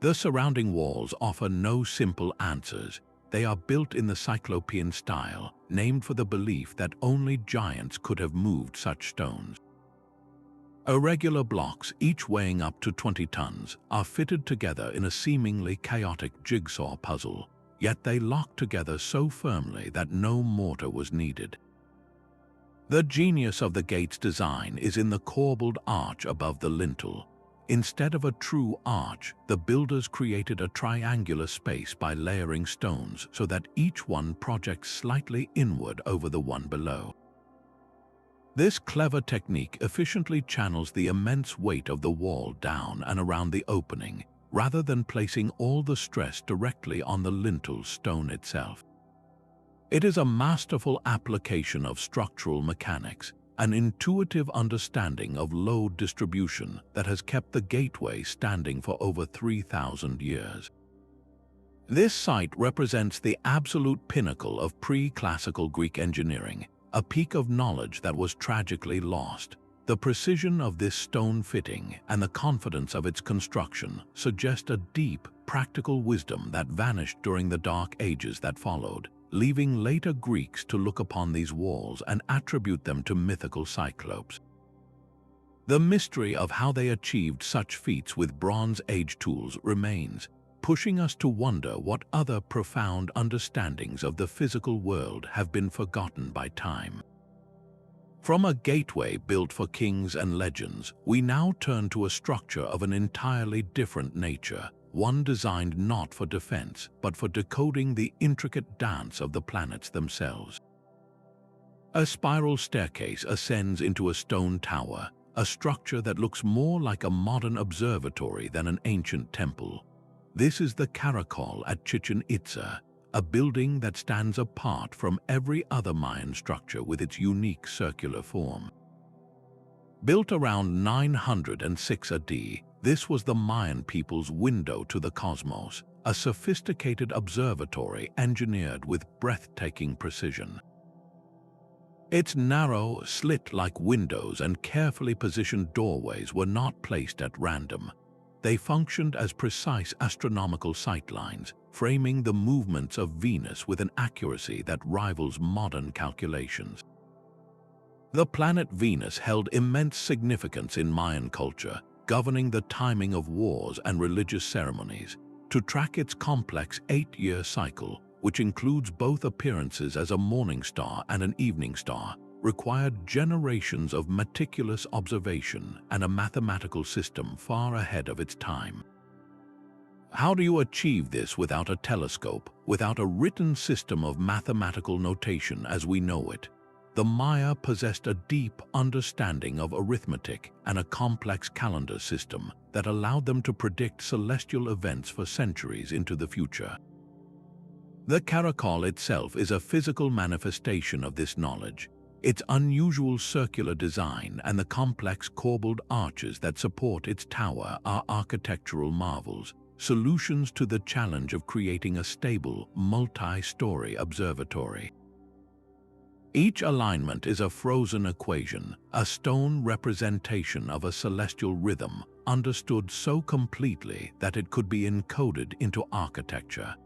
Speaker 1: The surrounding walls offer no simple answers. They are built in the Cyclopean style, named for the belief that only giants could have moved such stones. Irregular blocks, each weighing up to 20 tons, are fitted together in a seemingly chaotic jigsaw puzzle, yet they lock together so firmly that no mortar was needed. The genius of the gate's design is in the corbelled arch above the lintel. Instead of a true arch, the builders created a triangular space by layering stones so that each one projects slightly inward over the one below. This clever technique efficiently channels the immense weight of the wall down and around the opening, rather than placing all the stress directly on the lintel stone itself. It is a masterful application of structural mechanics, an intuitive understanding of load distribution that has kept the gateway standing for over 3,000 years. This site represents the absolute pinnacle of pre-classical Greek engineering, a peak of knowledge that was tragically lost. The precision of this stone fitting and the confidence of its construction suggest a deep, practical wisdom that vanished during the Dark Ages that followed, leaving later Greeks to look upon these walls and attribute them to mythical cyclopes. The mystery of how they achieved such feats with Bronze Age tools remains, pushing us to wonder what other profound understandings of the physical world have been forgotten by time. From a gateway built for kings and legends, we now turn to a structure of an entirely different nature, one designed not for defense, but for decoding the intricate dance of the planets themselves. A spiral staircase ascends into a stone tower, a structure that looks more like a modern observatory than an ancient temple. This is the Caracol at Chichen Itza, a building that stands apart from every other Mayan structure with its unique circular form. Built around 906 AD, this was the Mayan people's window to the cosmos, a sophisticated observatory engineered with breathtaking precision. Its narrow, slit-like windows and carefully positioned doorways were not placed at random. They functioned as precise astronomical sightlines, framing the movements of Venus with an accuracy that rivals modern calculations. The planet Venus held immense significance in Mayan culture, governing the timing of wars and religious ceremonies. To track its complex 8-year cycle, which includes both appearances as a morning star and an evening star, required generations of meticulous observation and a mathematical system far ahead of its time. How do you achieve this without a telescope, without a written system of mathematical notation as we know it? The Maya possessed a deep understanding of arithmetic and a complex calendar system that allowed them to predict celestial events for centuries into the future. The Caracol itself is a physical manifestation of this knowledge. Its unusual circular design and the complex corbelled arches that support its tower are architectural marvels, solutions to the challenge of creating a stable, multi-story observatory. Each alignment is a frozen equation, a stone representation of a celestial rhythm, understood so completely that it could be encoded into architecture.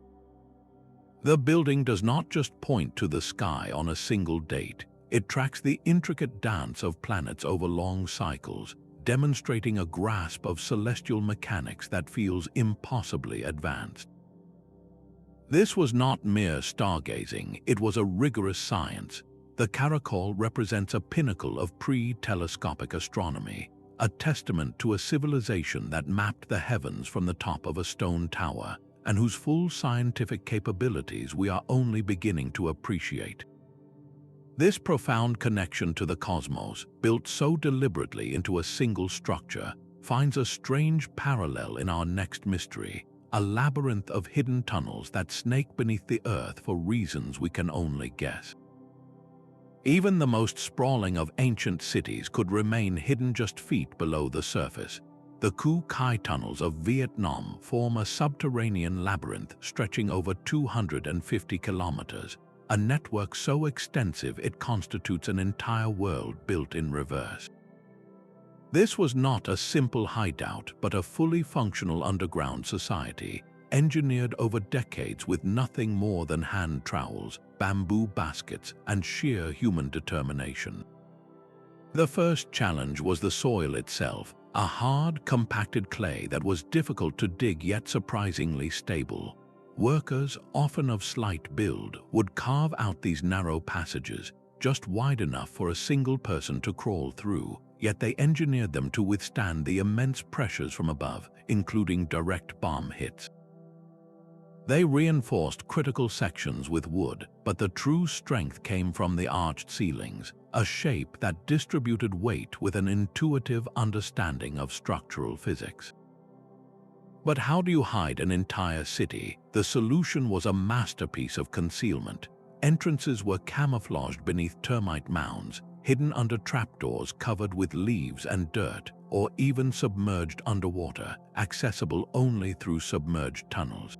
Speaker 1: The building does not just point to the sky on a single date. It tracks the intricate dance of planets over long cycles, demonstrating a grasp of celestial mechanics that feels impossibly advanced. This was not mere stargazing, it was a rigorous science. The Caracol represents a pinnacle of pre-telescopic astronomy, a testament to a civilization that mapped the heavens from the top of a stone tower, and whose full scientific capabilities we are only beginning to appreciate. This profound connection to the cosmos, built so deliberately into a single structure, finds a strange parallel in our next mystery, a labyrinth of hidden tunnels that snake beneath the earth for reasons we can only guess. Even the most sprawling of ancient cities could remain hidden just feet below the surface. The Khu Khai tunnels of Vietnam form a subterranean labyrinth stretching over 250 kilometers, a network so extensive it constitutes an entire world built in reverse. This was not a simple hideout, but a fully functional underground society, engineered over decades with nothing more than hand trowels, bamboo baskets, and sheer human determination. The first challenge was the soil itself, a hard, compacted clay that was difficult to dig yet surprisingly stable. Workers, often of slight build, would carve out these narrow passages, just wide enough for a single person to crawl through, yet they engineered them to withstand the immense pressures from above, including direct bomb hits. They reinforced critical sections with wood, but the true strength came from the arched ceilings, a shape that distributed weight with an intuitive understanding of structural physics. But how do you hide an entire city? The solution was a masterpiece of concealment. Entrances were camouflaged beneath termite mounds, hidden under trapdoors covered with leaves and dirt, or even submerged underwater, accessible only through submerged tunnels.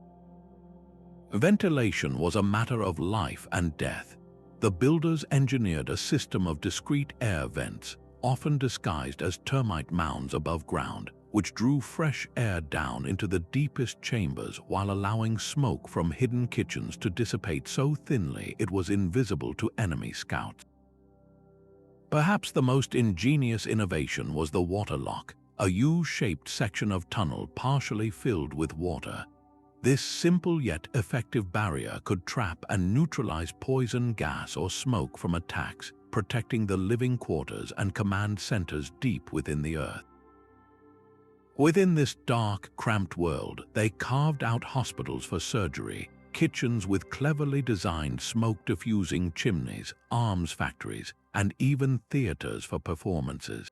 Speaker 1: Ventilation was a matter of life and death. The builders engineered a system of discrete air vents, often disguised as termite mounds above ground, which drew fresh air down into the deepest chambers while allowing smoke from hidden kitchens to dissipate so thinly it was invisible to enemy scouts. Perhaps the most ingenious innovation was the water lock, a U-shaped section of tunnel partially filled with water. This simple yet effective barrier could trap and neutralize poison gas or smoke from attacks, protecting the living quarters and command centers deep within the earth. Within this dark, cramped world, they carved out hospitals for surgery, kitchens with cleverly designed smoke-diffusing chimneys, arms factories, and even theaters for performances.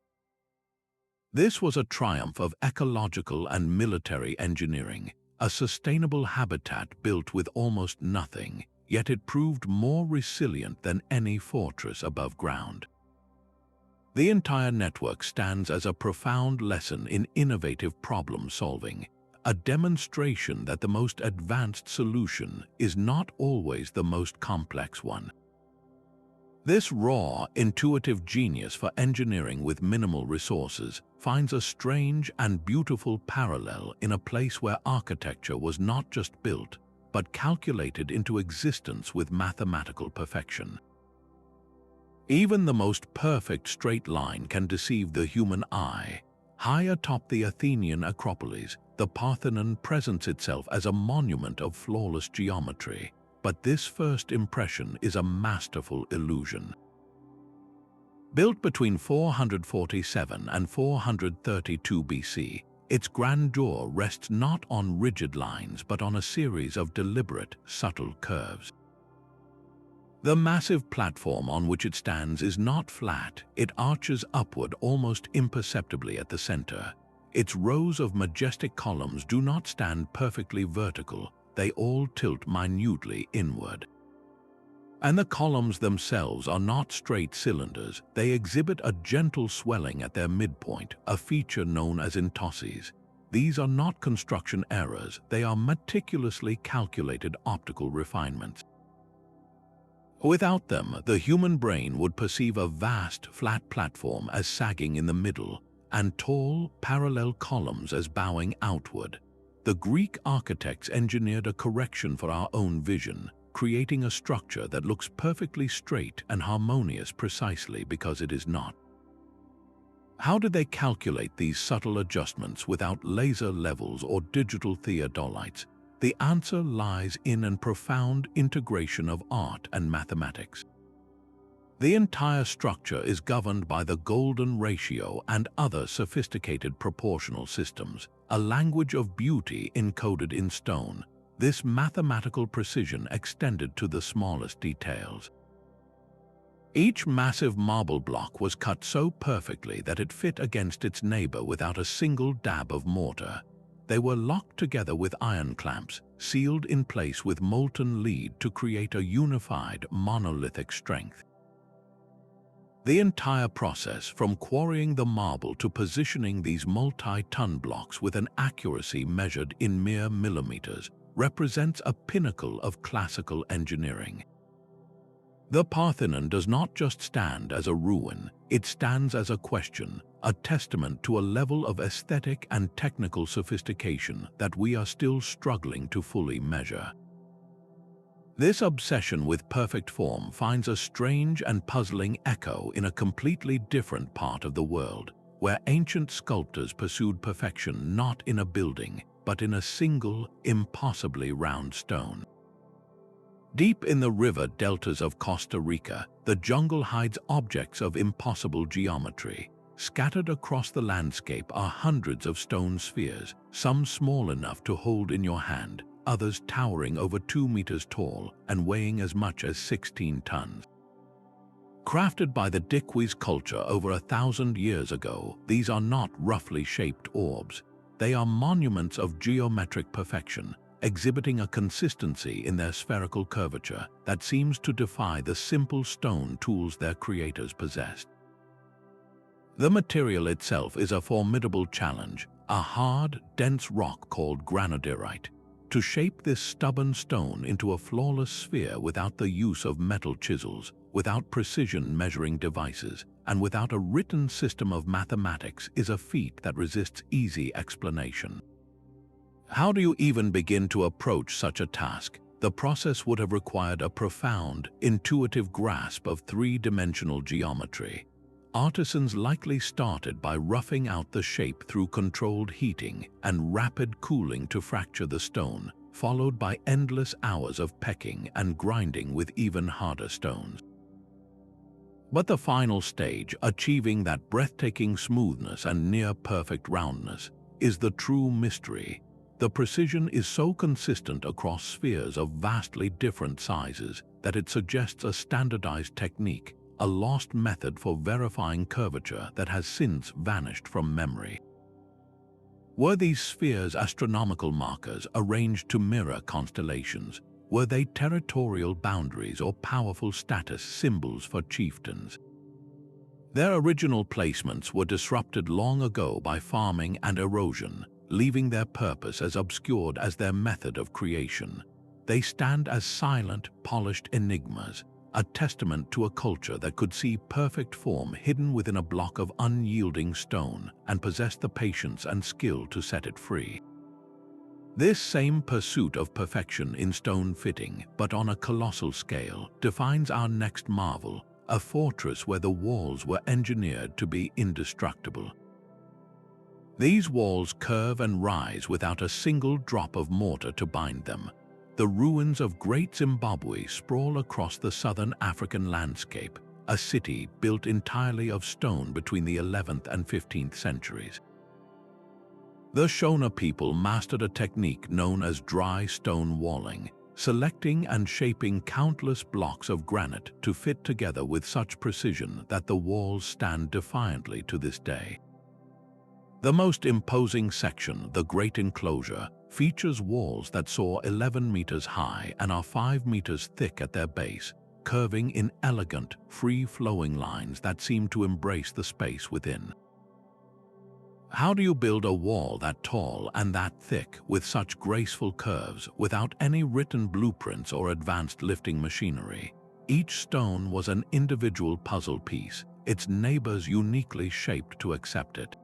Speaker 1: This was a triumph of ecological and military engineering, a sustainable habitat built with almost nothing, yet it proved more resilient than any fortress above ground. The entire network stands as a profound lesson in innovative problem-solving, a demonstration that the most advanced solution is not always the most complex one. This raw, intuitive genius for engineering with minimal resources finds a strange and beautiful parallel in a place where architecture was not just built, but calculated into existence with mathematical perfection. Even the most perfect straight line can deceive the human eye. High atop the Athenian Acropolis, the Parthenon presents itself as a monument of flawless geometry. But this first impression is a masterful illusion. Built between 447 and 432 BC, its grandeur rests not on rigid lines but on a series of deliberate, subtle curves. The massive platform on which it stands is not flat, it arches upward almost imperceptibly at the center. Its rows of majestic columns do not stand perfectly vertical, they all tilt minutely inward. And the columns themselves are not straight cylinders, they exhibit a gentle swelling at their midpoint, a feature known as intosses. These are not construction errors, they are meticulously calculated optical refinements. Without them, the human brain would perceive a vast, flat platform as sagging in the middle, and tall, parallel columns as bowing outward. The Greek architects engineered a correction for our own vision, creating a structure that looks perfectly straight and harmonious precisely because it is not. How did they calculate these subtle adjustments without laser levels or digital theodolites? The answer lies in a profound integration of art and mathematics. The entire structure is governed by the golden ratio and other sophisticated proportional systems, a language of beauty encoded in stone, this mathematical precision extended to the smallest details. Each massive marble block was cut so perfectly that it fit against its neighbor without a single dab of mortar. They were locked together with iron clamps, sealed in place with molten lead to create a unified, monolithic strength. The entire process, from quarrying the marble to positioning these multi-ton blocks with an accuracy measured in mere millimeters, represents a pinnacle of classical engineering. The Parthenon does not just stand as a ruin, it stands as a question, a testament to a level of aesthetic and technical sophistication that we are still struggling to fully measure. This obsession with perfect form finds a strange and puzzling echo in a completely different part of the world, where ancient sculptors pursued perfection not in a building, but in a single, impossibly round stone. Deep in the river deltas of Costa Rica, the jungle hides objects of impossible geometry. Scattered across the landscape are hundreds of stone spheres, some small enough to hold in your hand, others towering over 2 meters tall and weighing as much as 16 tons. Crafted by the Dikwis culture over 1,000 years ago, these are not roughly shaped orbs. They are monuments of geometric perfection, exhibiting a consistency in their spherical curvature that seems to defy the simple stone tools their creators possessed. The material itself is a formidable challenge, a hard, dense rock called granodiorite. To shape this stubborn stone into a flawless sphere without the use of metal chisels, without precision measuring devices, and without a written system of mathematics is a feat that resists easy explanation. How do you even begin to approach such a task? The process would have required a profound, intuitive grasp of three-dimensional geometry. Artisans likely started by roughing out the shape through controlled heating and rapid cooling to fracture the stone, followed by endless hours of pecking and grinding with even harder stones. But the final stage, achieving that breathtaking smoothness and near-perfect roundness, is the true mystery. The precision is so consistent across spheres of vastly different sizes that it suggests a standardized technique, a lost method for verifying curvature that has since vanished from memory. Were these spheres astronomical markers arranged to mirror constellations? Were they territorial boundaries or powerful status symbols for chieftains? Their original placements were disrupted long ago by farming and erosion, leaving their purpose as obscured as their method of creation. They stand as silent, polished enigmas, a testament to a culture that could see perfect form hidden within a block of unyielding stone and possessed the patience and skill to set it free. This same pursuit of perfection in stone fitting, but on a colossal scale, defines our next marvel, a fortress where the walls were engineered to be indestructible. These walls curve and rise without a single drop of mortar to bind them. The ruins of Great Zimbabwe sprawl across the southern African landscape, a city built entirely of stone between the 11th and 15th centuries. The Shona people mastered a technique known as dry stone walling, selecting and shaping countless blocks of granite to fit together with such precision that the walls stand defiantly to this day. The most imposing section, the Great Enclosure, features walls that soar 11 meters high and are 5 meters thick at their base, curving in elegant, free-flowing lines that seem to embrace the space within. How do you build a wall that tall and that thick with such graceful curves without any written blueprints or advanced lifting machinery? Each stone was an individual puzzle piece, its neighbors uniquely shaped to accept it.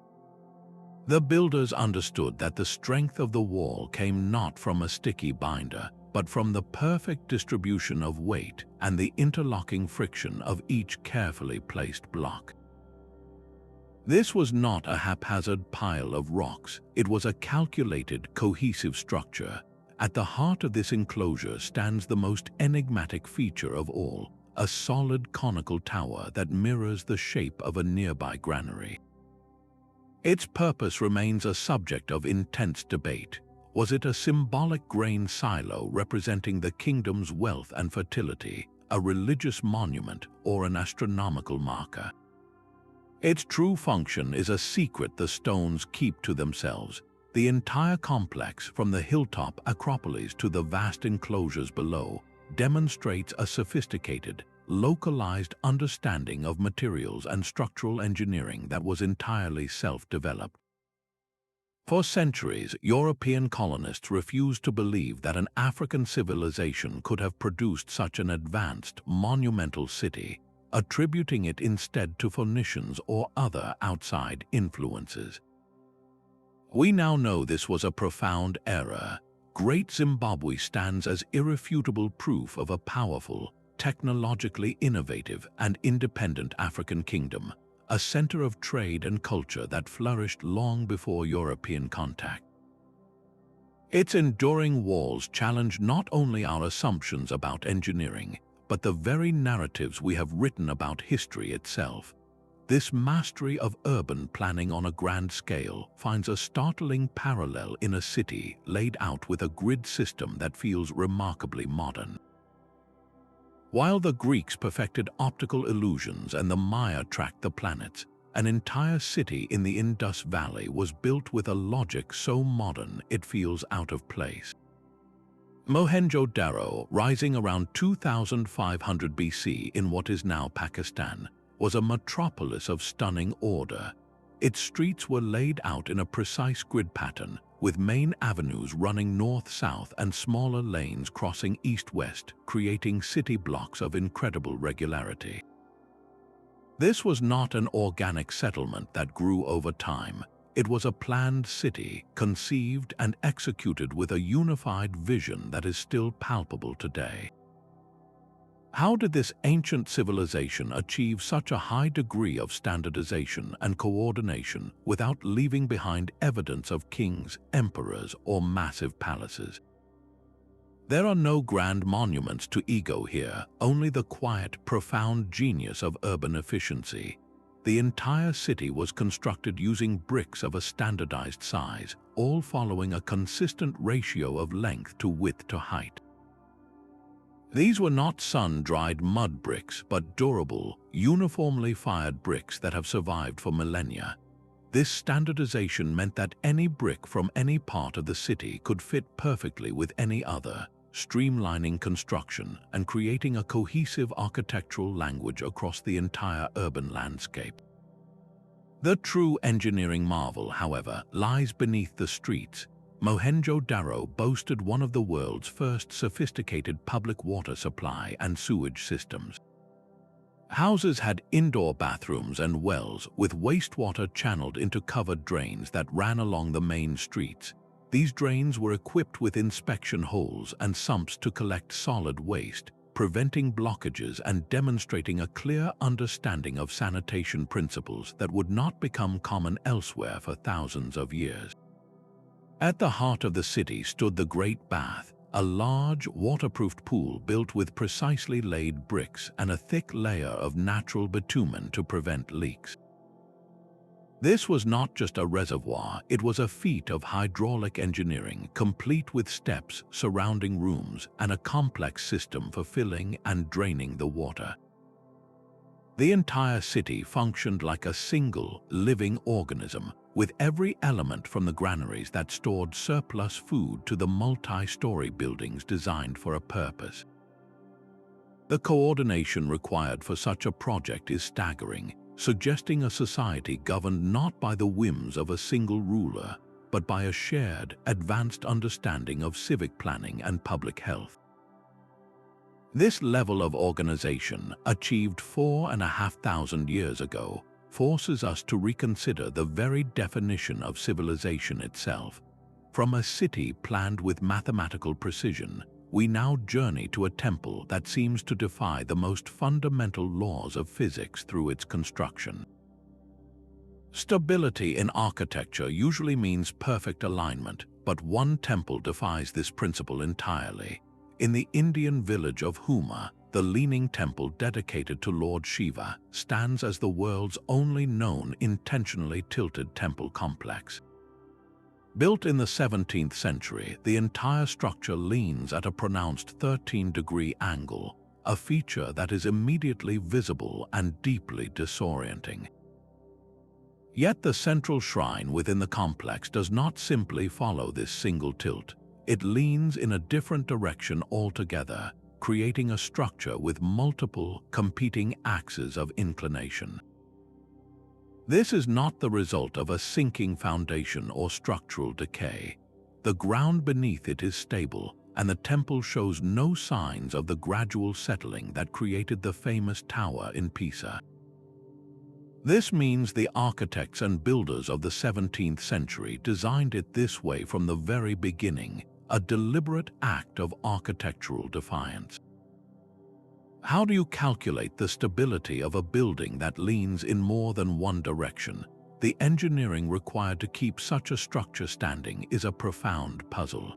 Speaker 1: The builders understood that the strength of the wall came not from a sticky binder, but from the perfect distribution of weight and the interlocking friction of each carefully placed block. This was not a haphazard pile of rocks, it was a calculated, cohesive structure. At the heart of this enclosure stands the most enigmatic feature of all, a solid conical tower that mirrors the shape of a nearby granary. Its purpose remains a subject of intense debate. Was it a symbolic grain silo representing the kingdom's wealth and fertility, a religious monument, or an astronomical marker? Its true function is a secret the stones keep to themselves. The entire complex, from the hilltop acropolis to the vast enclosures below, demonstrates a sophisticated, localized understanding of materials and structural engineering that was entirely self-developed. For centuries, European colonists refused to believe that an African civilization could have produced such an advanced, monumental city, attributing it instead to Phoenicians or other outside influences. We now know this was a profound error. Great Zimbabwe stands as irrefutable proof of a powerful, technologically innovative and independent African kingdom, a center of trade and culture that flourished long before European contact. Its enduring walls challenge not only our assumptions about engineering, but the very narratives we have written about history itself. This mastery of urban planning on a grand scale finds a startling parallel in a city laid out with a grid system that feels remarkably modern. While the Greeks perfected optical illusions and the Maya tracked the planets, an entire city in the Indus Valley was built with a logic so modern it feels out of place. Mohenjo-Daro, rising around 2500 BC in what is now Pakistan, was a metropolis of stunning order. Its streets were laid out in a precise grid pattern, with main avenues running north-south and smaller lanes crossing east-west, creating city blocks of incredible regularity. This was not an organic settlement that grew over time. It was a planned city, conceived and executed with a unified vision that is still palpable today. How did this ancient civilization achieve such a high degree of standardization and coordination without leaving behind evidence of kings, emperors, or massive palaces? There are no grand monuments to ego here, only the quiet, profound genius of urban efficiency. The entire city was constructed using bricks of a standardized size, all following a consistent ratio of length to width to height. These were not sun-dried mud bricks, but durable, uniformly fired bricks that have survived for millennia. This standardization meant that any brick from any part of the city could fit perfectly with any other, streamlining construction and creating a cohesive architectural language across the entire urban landscape. The true engineering marvel, however, lies beneath the streets. Mohenjo-Daro boasted one of the world's first sophisticated public water supply and sewage systems. Houses had indoor bathrooms and wells with wastewater channeled into covered drains that ran along the main streets. These drains were equipped with inspection holes and sumps to collect solid waste, preventing blockages and demonstrating a clear understanding of sanitation principles that would not become common elsewhere for thousands of years. At the heart of the city stood the Great Bath, a large, waterproofed pool built with precisely laid bricks and a thick layer of natural bitumen to prevent leaks. This was not just a reservoir, it was a feat of hydraulic engineering, complete with steps surrounding rooms and a complex system for filling and draining the water. The entire city functioned like a single, living organism, with every element from the granaries that stored surplus food to the multi-story buildings designed for a purpose. The coordination required for such a project is staggering, suggesting a society governed not by the whims of a single ruler, but by a shared, advanced understanding of civic planning and public health. This level of organization, achieved 4,500 years ago, forces us to reconsider the very definition of civilization itself. From a city planned with mathematical precision, we now journey to a temple that seems to defy the most fundamental laws of physics through its construction. Stability in architecture usually means perfect alignment, but one temple defies this principle entirely. In the Indian village of Huma, the leaning temple dedicated to Lord Shiva stands as the world's only known intentionally tilted temple complex. Built in the 17th century, the entire structure leans at a pronounced 13-degree angle, a feature that is immediately visible and deeply disorienting. Yet the central shrine within the complex does not simply follow this single tilt. It leans in a different direction altogether, creating a structure with multiple, competing axes of inclination. This is not the result of a sinking foundation or structural decay. The ground beneath it is stable, and the temple shows no signs of the gradual settling that created the famous tower in Pisa. This means the architects and builders of the 17th century designed it this way from the very beginning, a deliberate act of architectural defiance. How do you calculate the stability of a building that leans in more than one direction? The engineering required to keep such a structure standing is a profound puzzle.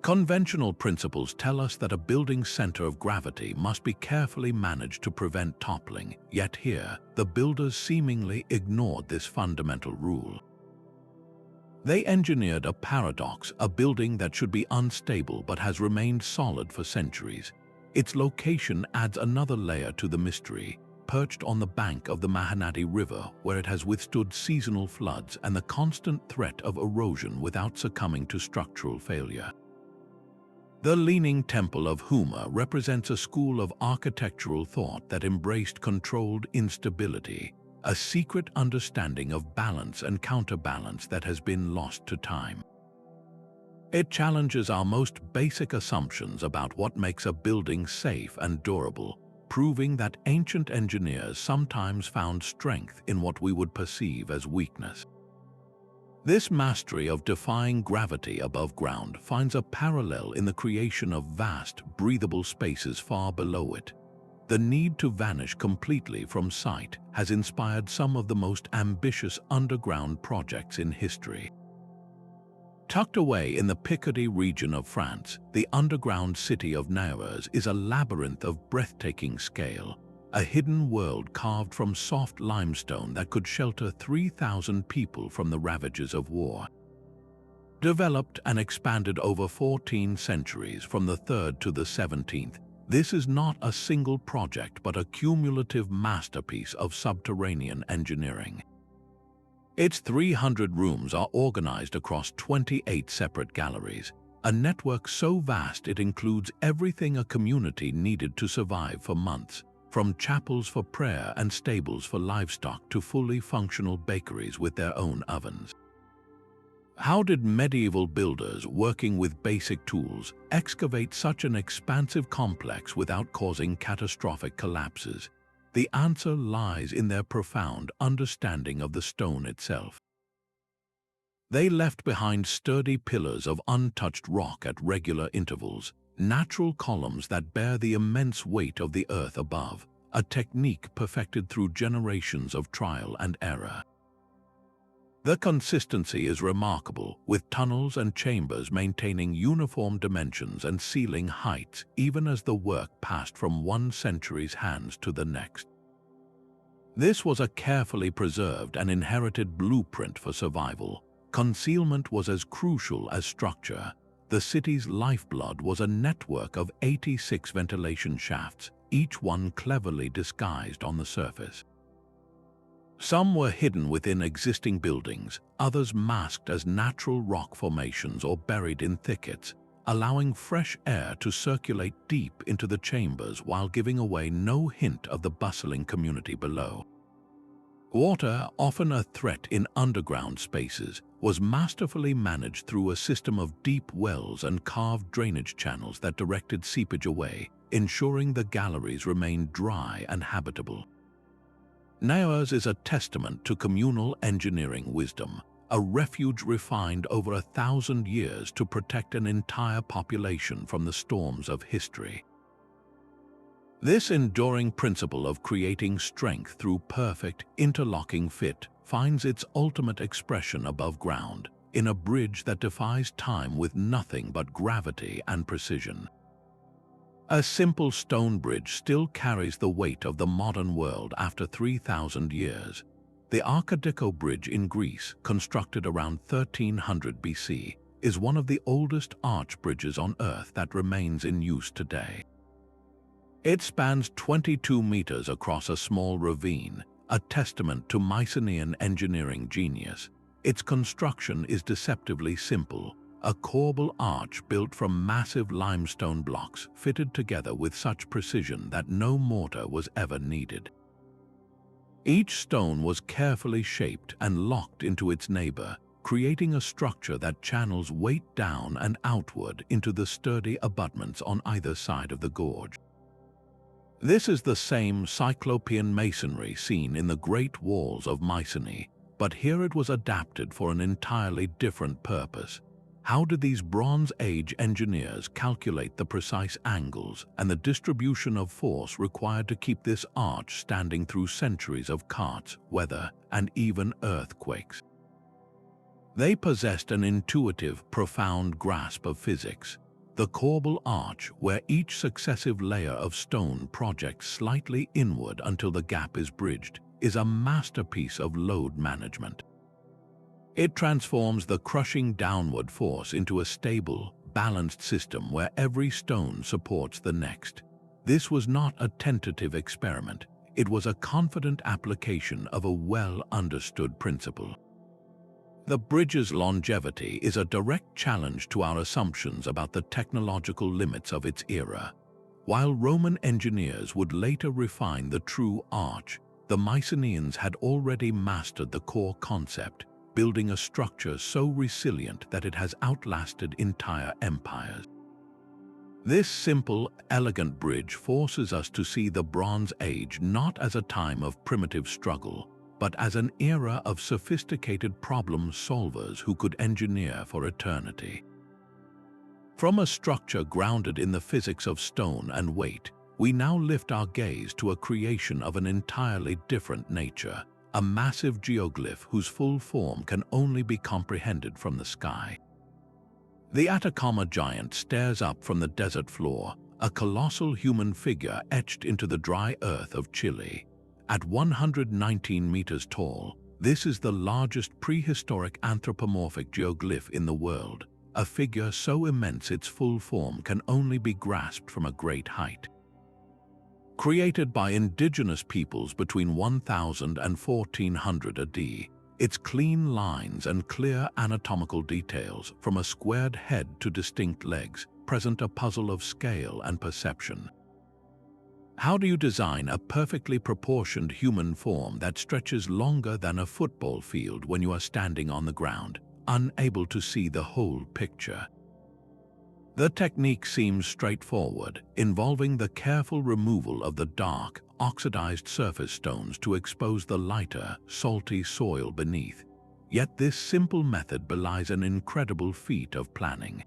Speaker 1: Conventional principles tell us that a building's center of gravity must be carefully managed to prevent toppling, yet here, the builders seemingly ignored this fundamental rule. They engineered a paradox, a building that should be unstable but has remained solid for centuries. Its location adds another layer to the mystery, perched on the bank of the Mahanadi River, where it has withstood seasonal floods and the constant threat of erosion without succumbing to structural failure. The Leaning Temple of Huma represents a school of architectural thought that embraced controlled instability, a secret understanding of balance and counterbalance that has been lost to time. It challenges our most basic assumptions about what makes a building safe and durable, proving that ancient engineers sometimes found strength in what we would perceive as weakness. This mastery of defying gravity above ground finds a parallel in the creation of vast, breathable spaces far below it. The need to vanish completely from sight has inspired some of the most ambitious underground projects in history. Tucked away in the Picardy region of France, the underground city of Nières is a labyrinth of breathtaking scale, a hidden world carved from soft limestone that could shelter 3,000 people from the ravages of war. Developed and expanded over 14 centuries from the 3rd to the 17th, this is not a single project but a cumulative masterpiece of subterranean engineering. Its 300 rooms are organized across 28 separate galleries, a network so vast it includes everything a community needed to survive for months, from chapels for prayer and stables for livestock to fully functional bakeries with their own ovens. How did medieval builders working with basic tools excavate such an expansive complex without causing catastrophic collapses? The answer lies in their profound understanding of the stone itself. They left behind sturdy pillars of untouched rock at regular intervals, natural columns that bear the immense weight of the earth above, a technique perfected through generations of trial and error. The consistency is remarkable, with tunnels and chambers maintaining uniform dimensions and ceiling heights even as the work passed from one century's hands to the next. This was a carefully preserved and inherited blueprint for survival. Concealment was as crucial as structure. The city's lifeblood was a network of 86 ventilation shafts, each one cleverly disguised on the surface. Some were hidden within existing buildings, others masked as natural rock formations or buried in thickets, allowing fresh air to circulate deep into the chambers while giving away no hint of the bustling community below. Water, often a threat in underground spaces, was masterfully managed through a system of deep wells and carved drainage channels that directed seepage away, ensuring the galleries remained dry and habitable. Theirs is a testament to communal engineering wisdom, a refuge refined over 1,000 years to protect an entire population from the storms of history. This enduring principle of creating strength through perfect, interlocking fit finds its ultimate expression above ground, in a bridge that defies time with nothing but gravity and precision. A simple stone bridge still carries the weight of the modern world after 3,000 years. The Archidiko Bridge in Greece, constructed around 1300 BC, is one of the oldest arch bridges on Earth that remains in use today. It spans 22 meters across a small ravine, a testament to Mycenaean engineering genius. Its construction is deceptively simple, a corbel arch built from massive limestone blocks fitted together with such precision that no mortar was ever needed. Each stone was carefully shaped and locked into its neighbor, creating a structure that channels weight down and outward into the sturdy abutments on either side of the gorge. This is the same cyclopean masonry seen in the Great Walls of Mycenae, but here it was adapted for an entirely different purpose. How did these Bronze Age engineers calculate the precise angles and the distribution of force required to keep this arch standing through centuries of carts, weather, and even earthquakes? They possessed an intuitive, profound grasp of physics. The corbel arch, where each successive layer of stone projects slightly inward until the gap is bridged, is a masterpiece of load management. It transforms the crushing downward force into a stable, balanced system where every stone supports the next. This was not a tentative experiment. It was a confident application of a well-understood principle. The bridge's longevity is a direct challenge to our assumptions about the technological limits of its era. While Roman engineers would later refine the true arch, the Mycenaeans had already mastered the core concept, building a structure so resilient that it has outlasted entire empires. This simple, elegant bridge forces us to see the Bronze Age not as a time of primitive struggle, but as an era of sophisticated problem solvers who could engineer for eternity. From a structure grounded in the physics of stone and weight, we now lift our gaze to a creation of an entirely different nature, a massive geoglyph whose full form can only be comprehended from the sky. The Atacama giant stares up from the desert floor, a colossal human figure etched into the dry earth of Chile. At 119 meters tall, this is the largest prehistoric anthropomorphic geoglyph in the world, a figure so immense its full form can only be grasped from a great height. Created by indigenous peoples between 1000 and 1400 AD, its clean lines and clear anatomical details, from a squared head to distinct legs, present a puzzle of scale and perception. How do you design a perfectly proportioned human form that stretches longer than a football field when you are standing on the ground, unable to see the whole picture. The technique seems straightforward, involving the careful removal of the dark, oxidized surface stones to expose the lighter, salty soil beneath. Yet this simple method belies an incredible feat of planning.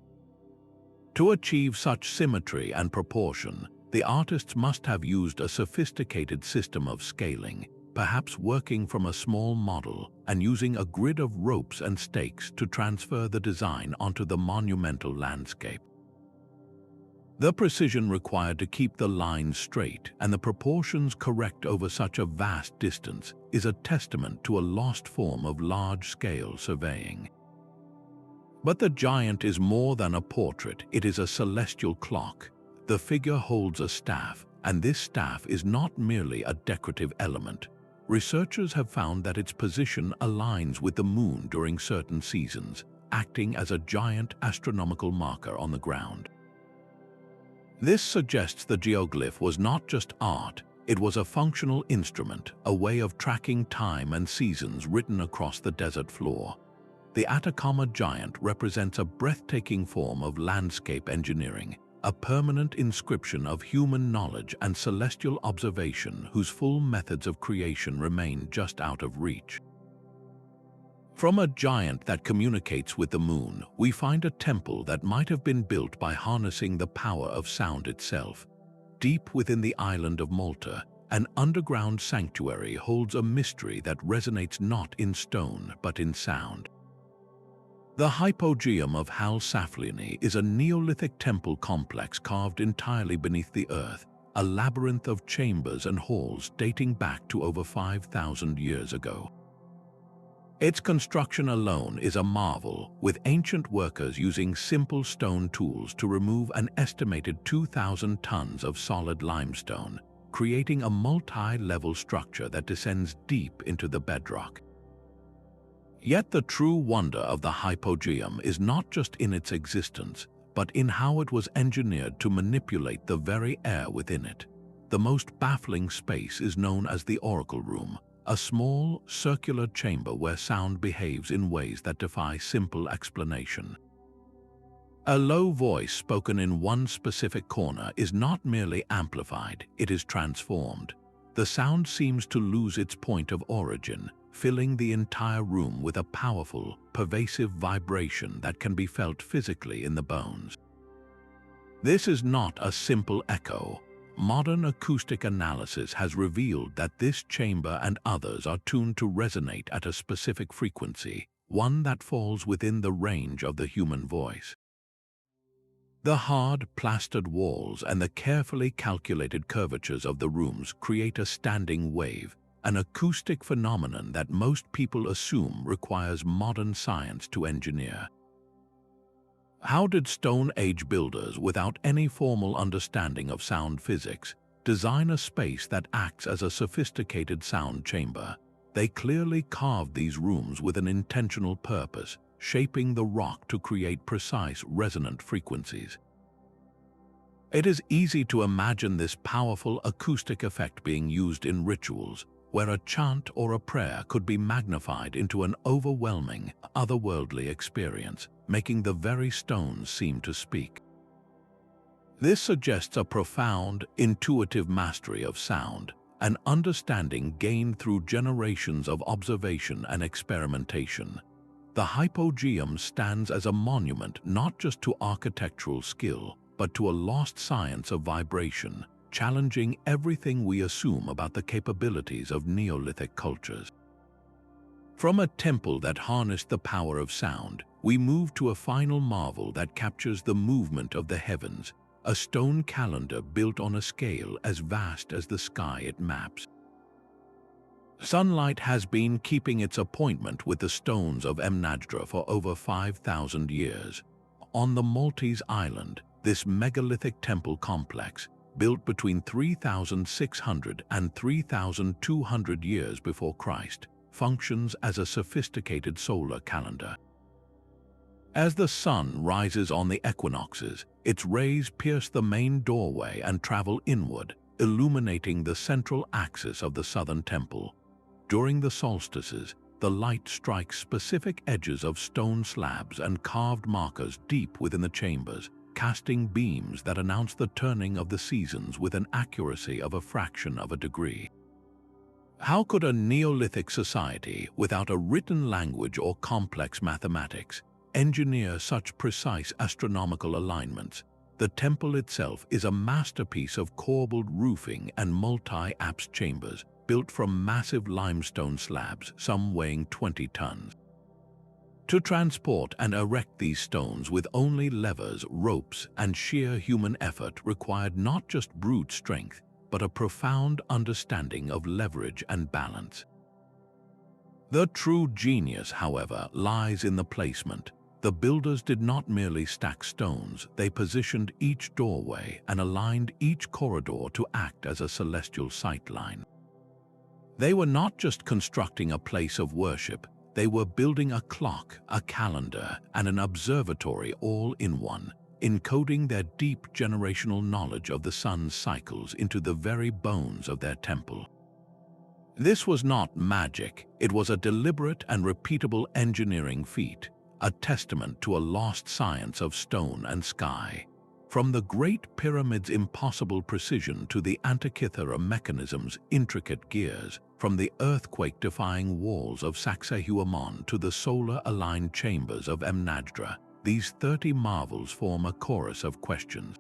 Speaker 1: To achieve such symmetry and proportion, the artists must have used a sophisticated system of scaling, perhaps working from a small model and using a grid of ropes and stakes to transfer the design onto the monumental landscape. The precision required to keep the lines straight and the proportions correct over such a vast distance is a testament to a lost form of large-scale surveying. But the giant is more than a portrait, it is a celestial clock. The figure holds a staff, and this staff is not merely a decorative element. Researchers have found that its position aligns with the moon during certain seasons, acting as a giant astronomical marker on the ground. This suggests the geoglyph was not just art, it was a functional instrument, a way of tracking time and seasons written across the desert floor. The Atacama giant represents a breathtaking form of landscape engineering, a permanent inscription of human knowledge and celestial observation whose full methods of creation remain just out of reach. From a giant that communicates with the moon, we find a temple that might have been built by harnessing the power of sound itself. Deep within the island of Malta, an underground sanctuary holds a mystery that resonates not in stone but in sound. The Hypogeum of Hal Saflieni is a Neolithic temple complex carved entirely beneath the earth, a labyrinth of chambers and halls dating back to over 5,000 years ago. Its construction alone is a marvel, with ancient workers using simple stone tools to remove an estimated 2,000 tons of solid limestone, creating a multi-level structure that descends deep into the bedrock. Yet the true wonder of the Hypogeum is not just in its existence, but in how it was engineered to manipulate the very air within it. The most baffling space is known as the Oracle Room, a small, circular chamber where sound behaves in ways that defy simple explanation. A low voice spoken in one specific corner is not merely amplified, it is transformed. The sound seems to lose its point of origin, filling the entire room with a powerful, pervasive vibration that can be felt physically in the bones. This is not a simple echo. Modern acoustic analysis has revealed that this chamber and others are tuned to resonate at a specific frequency, one that falls within the range of the human voice. The hard, plastered walls and the carefully calculated curvatures of the rooms create a standing wave, an acoustic phenomenon that most people assume requires modern science to engineer. How did Stone Age builders, without any formal understanding of sound physics, design a space that acts as a sophisticated sound chamber? They clearly carved these rooms with an intentional purpose, shaping the rock to create precise resonant frequencies. It is easy to imagine this powerful acoustic effect being used in rituals, where a chant or a prayer could be magnified into an overwhelming, otherworldly experience, making the very stones seem to speak. This suggests a profound, intuitive mastery of sound, an understanding gained through generations of observation and experimentation. The Hypogeum stands as a monument not just to architectural skill, but to a lost science of vibration, challenging everything we assume about the capabilities of Neolithic cultures. From a temple that harnessed the power of sound, we move to a final marvel that captures the movement of the heavens, a stone calendar built on a scale as vast as the sky it maps. Sunlight has been keeping its appointment with the stones of Mnajdra for over 5,000 years. On the Maltese island, this megalithic temple complex, built between 3,600 and 3,200 years before Christ, functions as a sophisticated solar calendar. As the sun rises on the equinoxes, its rays pierce the main doorway and travel inward, illuminating the central axis of the southern temple. During the solstices, the light strikes specific edges of stone slabs and carved markers deep within the chambers, casting beams that announce the turning of the seasons with an accuracy of a fraction of a degree. How could a Neolithic society, without a written language or complex mathematics, engineer such precise astronomical alignments? The temple itself is a masterpiece of corbelled roofing and multi-apse chambers, built from massive limestone slabs, some weighing 20 tons. To transport and erect these stones with only levers, ropes, and sheer human effort required not just brute strength, but a profound understanding of leverage and balance. The true genius, however, lies in the placement. The builders did not merely stack stones, they positioned each doorway and aligned each corridor to act as a celestial sightline. They were not just constructing a place of worship, they were building a clock, a calendar, and an observatory all in one, encoding their deep generational knowledge of the sun's cycles into the very bones of their temple. This was not magic, it was a deliberate and repeatable engineering feat, a testament to a lost science of stone and sky. From the Great Pyramid's impossible precision to the Antikythera Mechanism's intricate gears, from the earthquake-defying walls of Sacsayhuaman to the solar-aligned chambers of Mnajdra, these 30 marvels form a chorus of questions.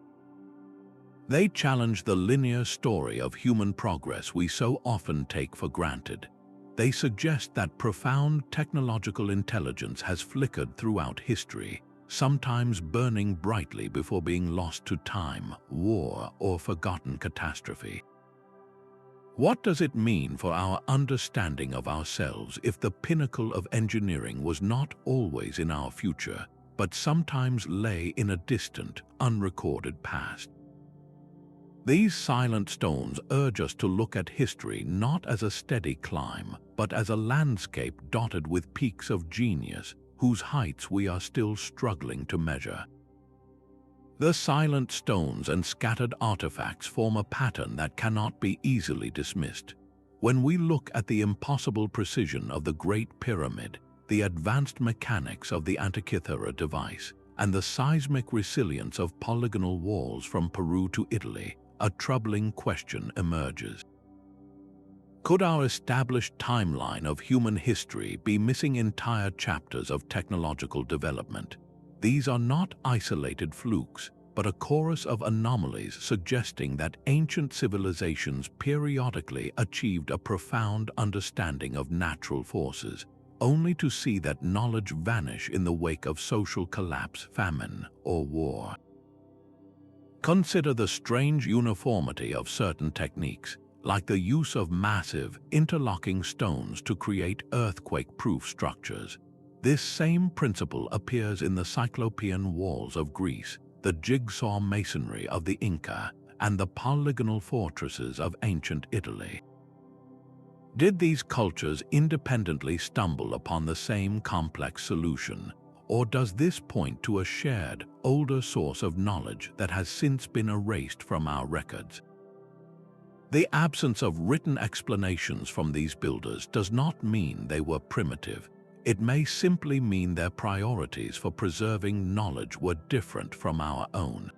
Speaker 1: They challenge the linear story of human progress we so often take for granted. They suggest that profound technological intelligence has flickered throughout history, sometimes burning brightly before being lost to time, war, or forgotten catastrophe. What does it mean for our understanding of ourselves if the pinnacle of engineering was not always in our future, but sometimes lay in a distant, unrecorded past? These silent stones urge us to look at history not as a steady climb, but as a landscape dotted with peaks of genius, whose heights we are still struggling to measure. The silent stones and scattered artifacts form a pattern that cannot be easily dismissed. When we look at the impossible precision of the Great Pyramid, the advanced mechanics of the Antikythera device, and the seismic resilience of polygonal walls from Peru to Italy, a troubling question emerges. Could our established timeline of human history be missing entire chapters of technological development? These are not isolated flukes, but a chorus of anomalies suggesting that ancient civilizations periodically achieved a profound understanding of natural forces, only to see that knowledge vanish in the wake of social collapse, famine, or war. Consider the strange uniformity of certain techniques, like the use of massive, interlocking stones to create earthquake-proof structures. This same principle appears in the Cyclopean walls of Greece, the jigsaw masonry of the Inca, and the polygonal fortresses of ancient Italy. Did these cultures independently stumble upon the same complex solution, or does this point to a shared, older source of knowledge that has since been erased from our records? The absence of written explanations from these builders does not mean they were primitive. It may simply mean their priorities for preserving knowledge were different from our own.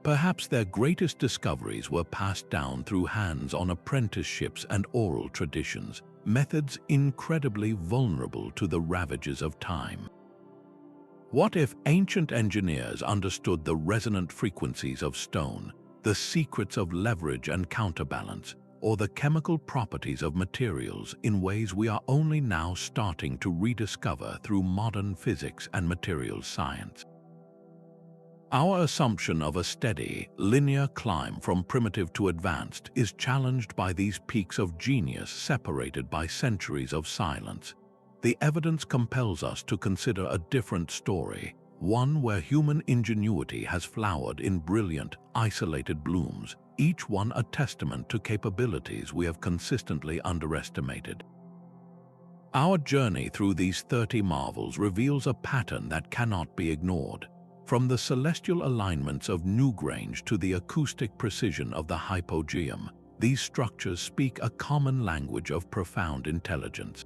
Speaker 1: Perhaps their greatest discoveries were passed down through hands-on apprenticeships and oral traditions, methods incredibly vulnerable to the ravages of time. What if ancient engineers understood the resonant frequencies of stone, the secrets of leverage and counterbalance, or the chemical properties of materials in ways we are only now starting to rediscover through modern physics and materials science? Our assumption of a steady, linear climb from primitive to advanced is challenged by these peaks of genius separated by centuries of silence. The evidence compels us to consider a different story, one where human ingenuity has flowered in brilliant, isolated blooms, each one a testament to capabilities we have consistently underestimated. Our journey through these 30 marvels reveals a pattern that cannot be ignored. From the celestial alignments of Newgrange to the acoustic precision of the hypogeum, these structures speak a common language of profound intelligence.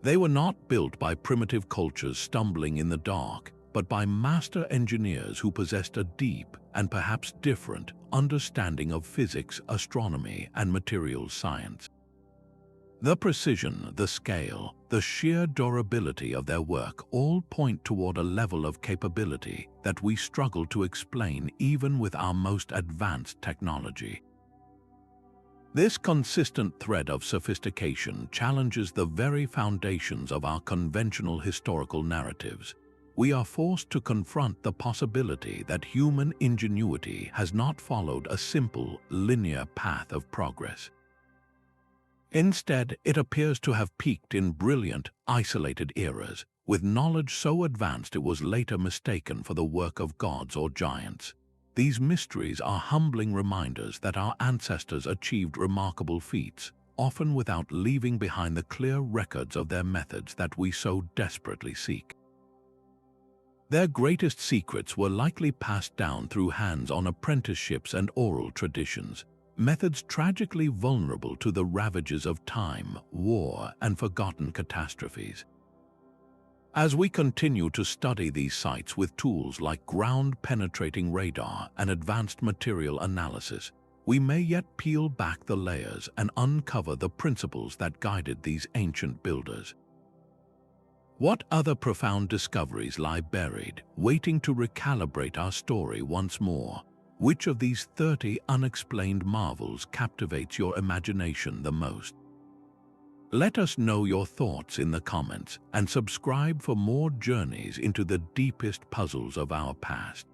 Speaker 1: They were not built by primitive cultures stumbling in the dark, but by master engineers who possessed a deep and perhaps different understanding of physics, astronomy, and materials science. The precision, the scale, the sheer durability of their work all point toward a level of capability that we struggle to explain even with our most advanced technology. This consistent thread of sophistication challenges the very foundations of our conventional historical narratives. We are forced to confront the possibility that human ingenuity has not followed a simple, linear path of progress. Instead, it appears to have peaked in brilliant, isolated eras, with knowledge so advanced it was later mistaken for the work of gods or giants. These mysteries are humbling reminders that our ancestors achieved remarkable feats, often without leaving behind the clear records of their methods that we so desperately seek. Their greatest secrets were likely passed down through hands-on apprenticeships and oral traditions, methods tragically vulnerable to the ravages of time, war, and forgotten catastrophes. As we continue to study these sites with tools like ground-penetrating radar and advanced material analysis, we may yet peel back the layers and uncover the principles that guided these ancient builders. What other profound discoveries lie buried, waiting to recalibrate our story once more? Which of these 30 unexplained marvels captivates your imagination the most? Let us know your thoughts in the comments and subscribe for more journeys into the deepest puzzles of our past.